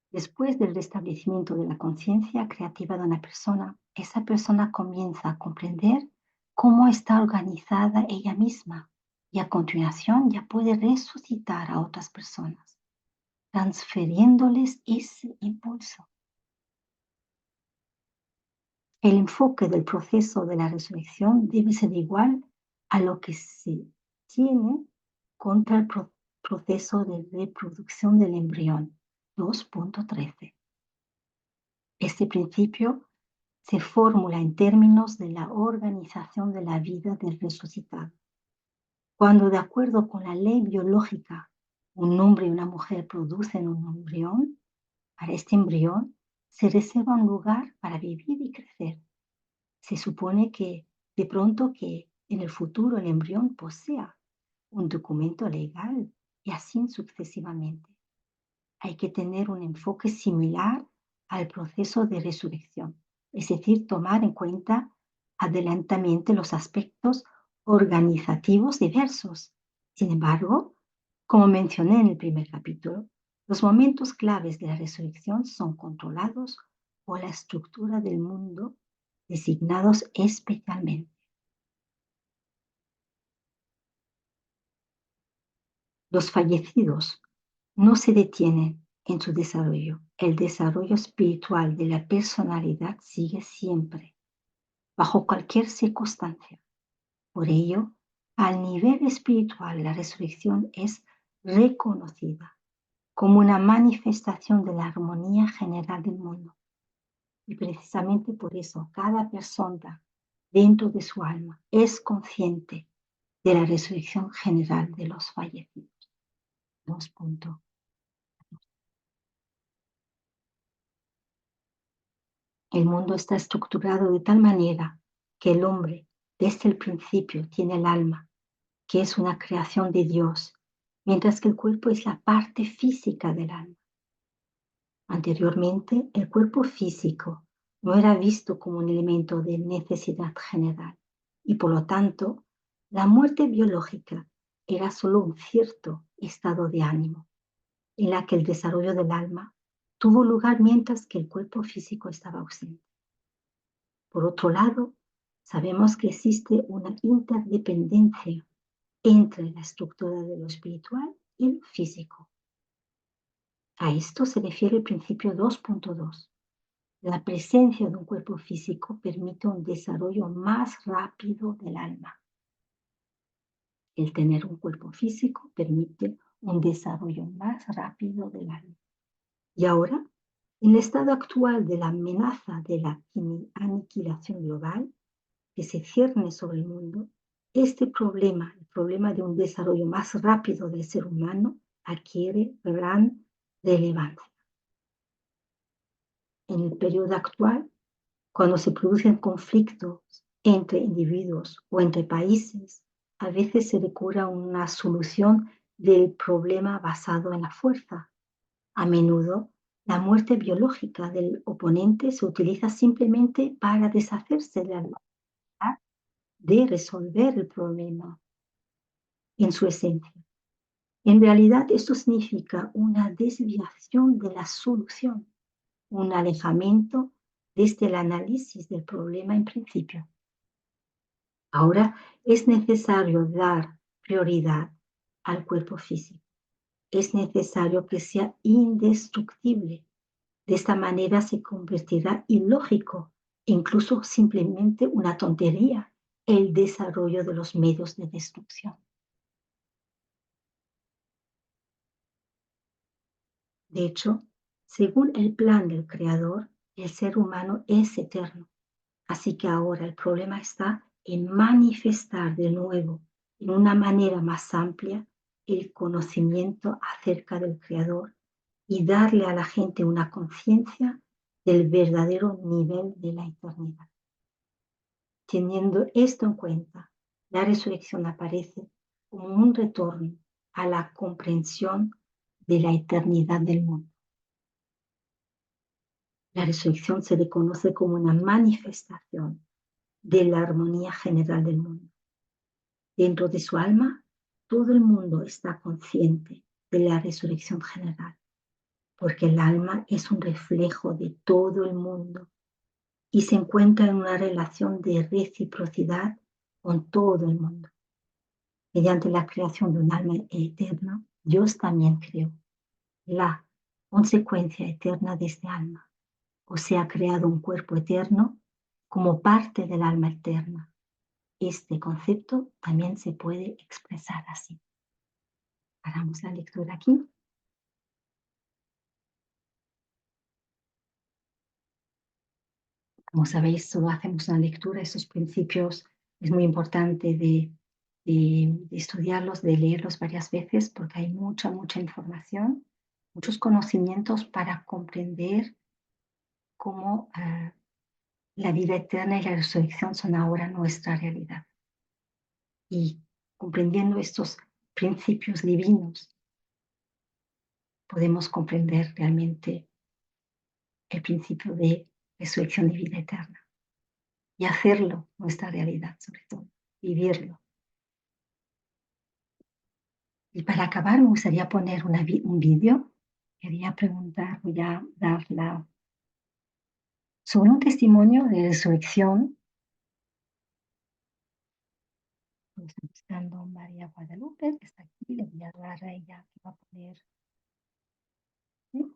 A: Después del restablecimiento de la conciencia creativa de una persona, esa persona comienza a comprender cómo está organizada ella misma y a continuación ya puede resucitar a otras personas, transfiriéndoles ese impulso. El enfoque del proceso de la resurrección debe ser igual a lo que se tiene contra el proceso de reproducción del embrión 2.13. Este principio se formula en términos de la organización de la vida del resucitado. Cuando, de acuerdo con la ley biológica, un hombre y una mujer producen un embrión, para este embrión se reserva un lugar para vivir y crecer. Se supone que de pronto que en el futuro el embrión posea un documento legal y así sucesivamente. Hay que tener un enfoque similar al proceso de resurrección, es decir, tomar en cuenta adelantamente los aspectos organizativos diversos. Sin embargo, como mencioné en el primer capítulo, los momentos claves de la resurrección son controlados por la estructura del mundo designados especialmente. Los fallecidos no se detienen en su desarrollo. El desarrollo espiritual de la personalidad sigue siempre, bajo cualquier circunstancia. Por ello, al nivel espiritual, la resurrección es reconocida como una manifestación de la armonía general del mundo. Y precisamente por eso, cada persona dentro de su alma es consciente de la resurrección general de los fallecidos. 2. El mundo está estructurado de tal manera que el hombre, desde el principio, tiene el alma, que es una creación de Dios, mientras que el cuerpo es la parte física del alma. Anteriormente, el cuerpo físico no era visto como un elemento de necesidad general y, por lo tanto, la muerte biológica era solo un cierto estado de ánimo, en la que el desarrollo del alma tuvo lugar mientras que el cuerpo físico estaba ausente. Por otro lado, sabemos que existe una interdependencia entre la estructura de lo espiritual y lo físico. A esto se refiere el principio 2.2. La presencia de un cuerpo físico permite un desarrollo más rápido del alma. El tener un cuerpo físico permite un desarrollo más rápido del alma. Y ahora, en el estado actual de la amenaza de la aniquilación global que se cierne sobre el mundo, este problema, el problema de un desarrollo más rápido del ser humano, adquiere gran relevancia. En el periodo actual, cuando se producen conflictos entre individuos o entre países, a veces se recurre a una solución del problema basado en la fuerza. A menudo, la muerte biológica del oponente se utiliza simplemente para deshacerse de la habilidad de resolver el problema en su esencia. En realidad, esto significa una desviación de la solución, un alejamiento desde el análisis del problema en principio. Ahora es necesario dar prioridad al cuerpo físico. Es necesario que sea indestructible. De esta manera se convertirá ilógico, incluso simplemente una tontería, el desarrollo de los medios de destrucción. De hecho, según el plan del Creador, el ser humano es eterno. Así que ahora el problema está en manifestar de nuevo, en una manera más amplia, el conocimiento acerca del Creador y darle a la gente una conciencia del verdadero nivel de la eternidad. Teniendo esto en cuenta, la resurrección aparece como un retorno a la comprensión de la eternidad del mundo. La resurrección se reconoce como una manifestación de la armonía general del mundo. Dentro de su alma, todo el mundo está consciente de la resurrección general, porque el alma es un reflejo de todo el mundo y se encuentra en una relación de reciprocidad con todo el mundo. Mediante la creación de un alma eterna, Dios también creó la consecuencia eterna de este alma, o sea, ha creado un cuerpo eterno como parte del alma eterna. Este concepto también se puede expresar así. Paramos la lectura aquí. Como sabéis, solo hacemos una lectura. Estos principios es muy importante de estudiarlos, de leerlos varias veces, porque hay mucha información, muchos conocimientos para comprender cómo la vida eterna y la resurrección son ahora nuestra realidad. Y comprendiendo estos principios divinos, podemos comprender realmente el principio de resurrección y vida eterna. Y hacerlo nuestra realidad, sobre todo, vivirlo. Y para acabar, me gustaría poner un vídeo. Quería preguntar, voy a darla sobre un testimonio de resurrección. Está buscando María Guadalupe, que está aquí. Le voy a dar a ella que va a poner. ¿Sí?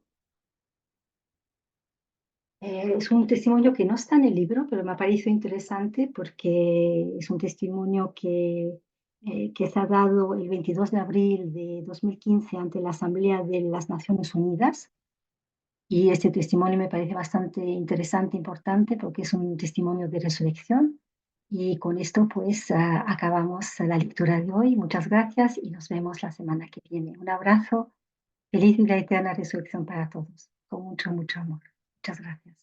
A: Es un testimonio que no está en el libro, pero me ha parecido interesante porque es un testimonio que se ha dado el 22 de abril de 2015 ante la Asamblea de las Naciones Unidas. Y este testimonio me parece bastante interesante, importante, porque es un testimonio de resurrección. Y con esto, pues, acabamos la lectura de hoy. Muchas gracias y nos vemos la semana que viene. Un abrazo. Feliz y la eterna resurrección para todos. Con mucho amor. Muchas gracias.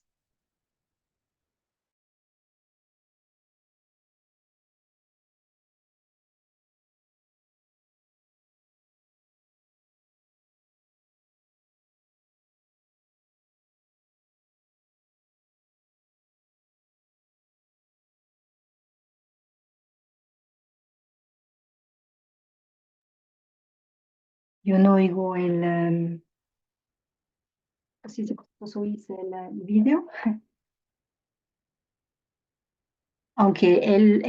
A: Yo no oigo si vosotros oís el vídeo, aunque él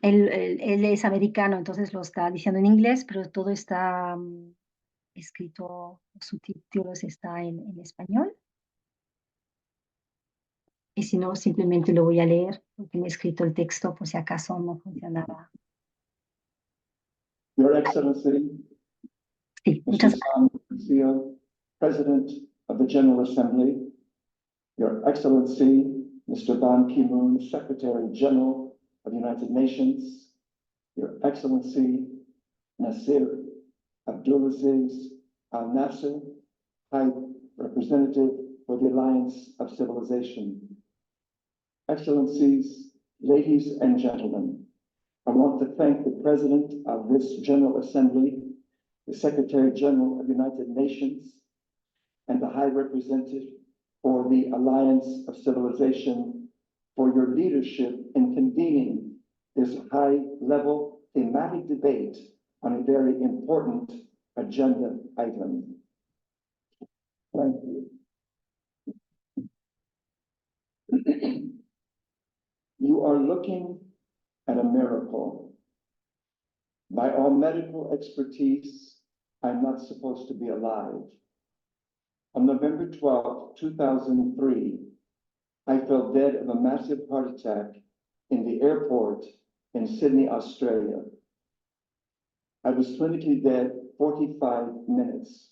A: es americano, entonces lo está diciendo en inglés, pero todo está escrito, los subtítulos está en español. Y si no, simplemente lo voy a leer, porque me he escrito el texto por si acaso no funcionaba.
C: Your Excellency,
A: Sí,
C: Mr.
A: muchas
C: San Garcia, President of the General Assembly, Your Excellency, Mr. Ban Ki-moon, Secretary General of the United Nations, Your Excellency, Nasir Abdulaziz Al Nasser, High Representative for the Alliance of Civilization. Excellencies, ladies and gentlemen, I want to thank the President of this General Assembly, the Secretary General of the United Nations, and the High Representative for the Alliance of Civilization for your leadership in convening this high-level thematic debate on a very important agenda item. Thank you. You are looking at a miracle. By all medical expertise, I'm not supposed to be alive. On November 12, 2003, I fell dead of a massive heart attack in the airport in Sydney, Australia. I was clinically dead 45 minutes.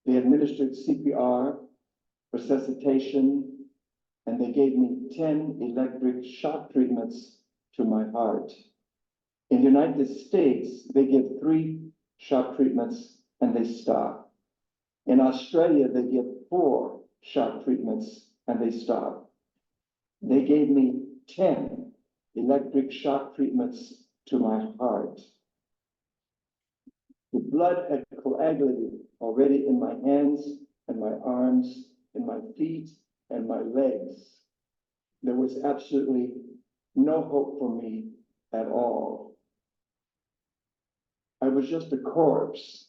C: They administered CPR, resuscitation, and they gave me 10 electric shock treatments to my heart. In the United States, they give 3 shock treatments and they stop. In Australia, they give 4 shock treatments and they stop. They gave me 10 electric shock treatments to my heart. The blood had coagulated already in my hands and my arms, in my feet and my legs. There was absolutely no hope for me at all. I was just a corpse.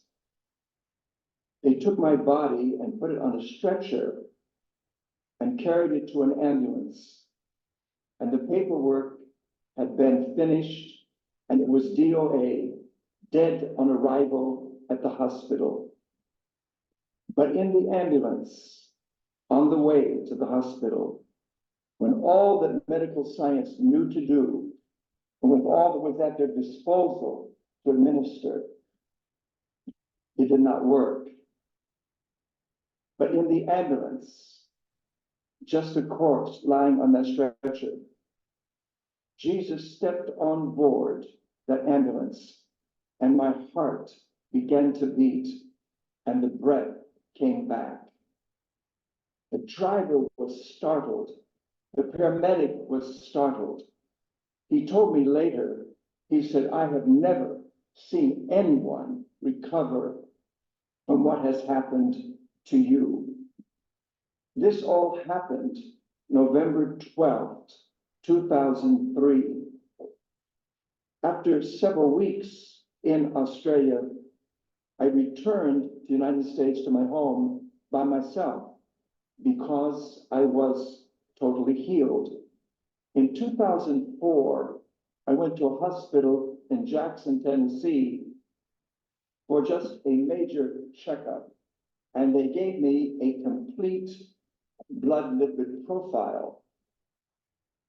C: They took my body and put it on a stretcher, and and carried it to an ambulance. And the paperwork had been finished, and it was DOA, dead on arrival at the hospital. But in the ambulance, on the way to the hospital, when all that medical science knew to do, and with all that was at their disposal to administer, it did not work. But in the ambulance, just a corpse lying on that stretcher, Jesus stepped on board that ambulance, and my heart began to beat, and the breath came back. The driver was startled. The paramedic was startled. He told me later, he said, I have never seen anyone recover from what has happened to you. This all happened November 12th, 2003. After several weeks in Australia, I returned to the United States to my home by myself because I was totally healed. In 2004, I went to a hospital in Jackson, Tennessee for just a major checkup, and they gave me a complete blood lipid profile: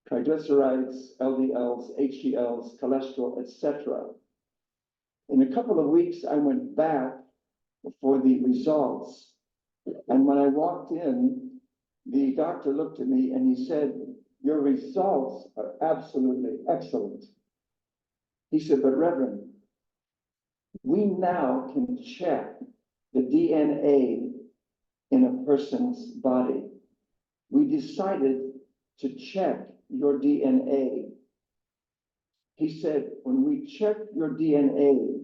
C: triglycerides, LDLs, HDLs, cholesterol, etc. In a couple of weeks, I went back for the results. And when I walked in, the doctor looked at me and he said, your results are absolutely excellent. He said, but Reverend, we now can check the DNA in a person's body. We decided to check your DNA. He said, when we checked your DNA,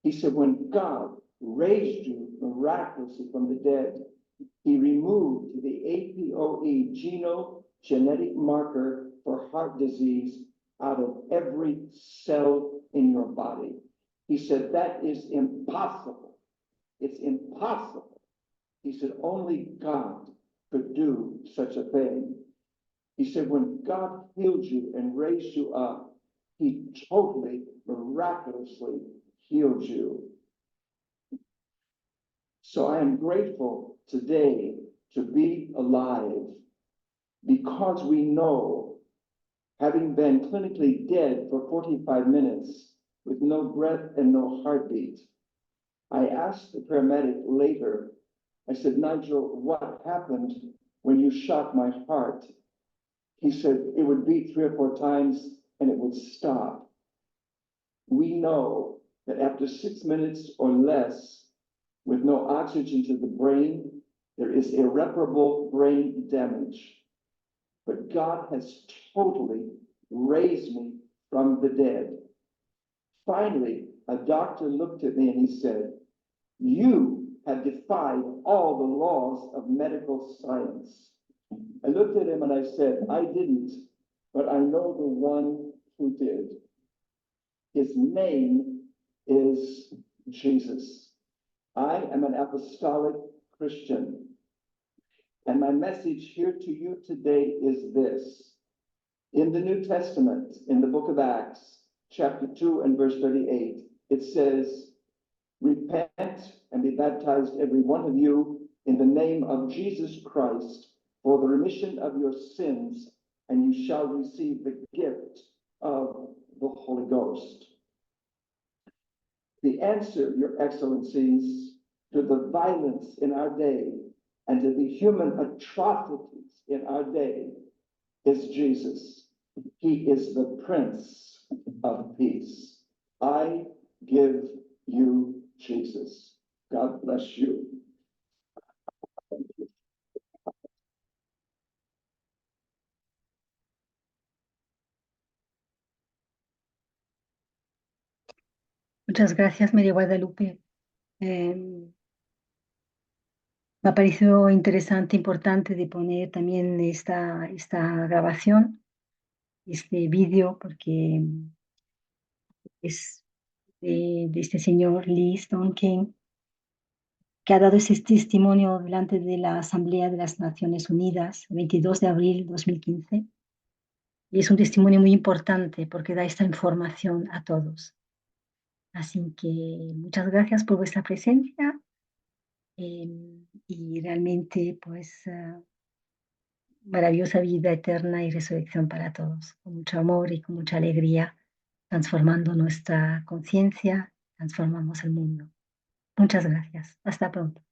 C: he said, when God raised you miraculously from the dead, he removed the APOE genetic marker for heart disease out of every cell in your body. He said, that is impossible. It's impossible. He said, only God could do such a thing. He said, when God healed you and raised you up, he totally, miraculously healed you. So I am grateful today to be alive because we know, having been clinically dead for 45 minutes with no breath and no heartbeat, I asked the paramedic later, I said, Nigel, what happened when you shot my heart? He said, it would beat 3 or 4 times and it would stop. We know that after 6 minutes or less, with no oxygen to the brain, there is irreparable brain damage. But God has totally raised me from the dead. Finally, a doctor looked at me and he said, you have defied all the laws of medical science. I looked at him and I said, I didn't, but I know the one who did. His name is Jesus. I am an apostolic Christian. And my message here to you today is this. In the New Testament, in the book of Acts, chapter 2 and verse 38, it says, repent and be baptized, every one of you, in the name of Jesus Christ, for the remission of your sins, and you shall receive the gift of the Holy Ghost. The answer, Your Excellencies, to the violence in our day and to the human atrocities in our day is Jesus. He is the Prince of Peace. I give you Jesus. God bless you.
A: Muchas gracias, María Guadalupe. Me ha parecido interesante, importante de poner también esta grabación, este vídeo, porque es de este señor Lee Stone King, que ha dado ese testimonio delante de la Asamblea de las Naciones Unidas, el 22 de abril de 2015. Y es un testimonio muy importante porque da esta información a todos. Así que muchas gracias por vuestra presencia y realmente pues maravillosa vida eterna y resurrección para todos, con mucho amor y con mucha alegría, transformando nuestra conciencia, transformamos el mundo. Muchas gracias. Hasta pronto.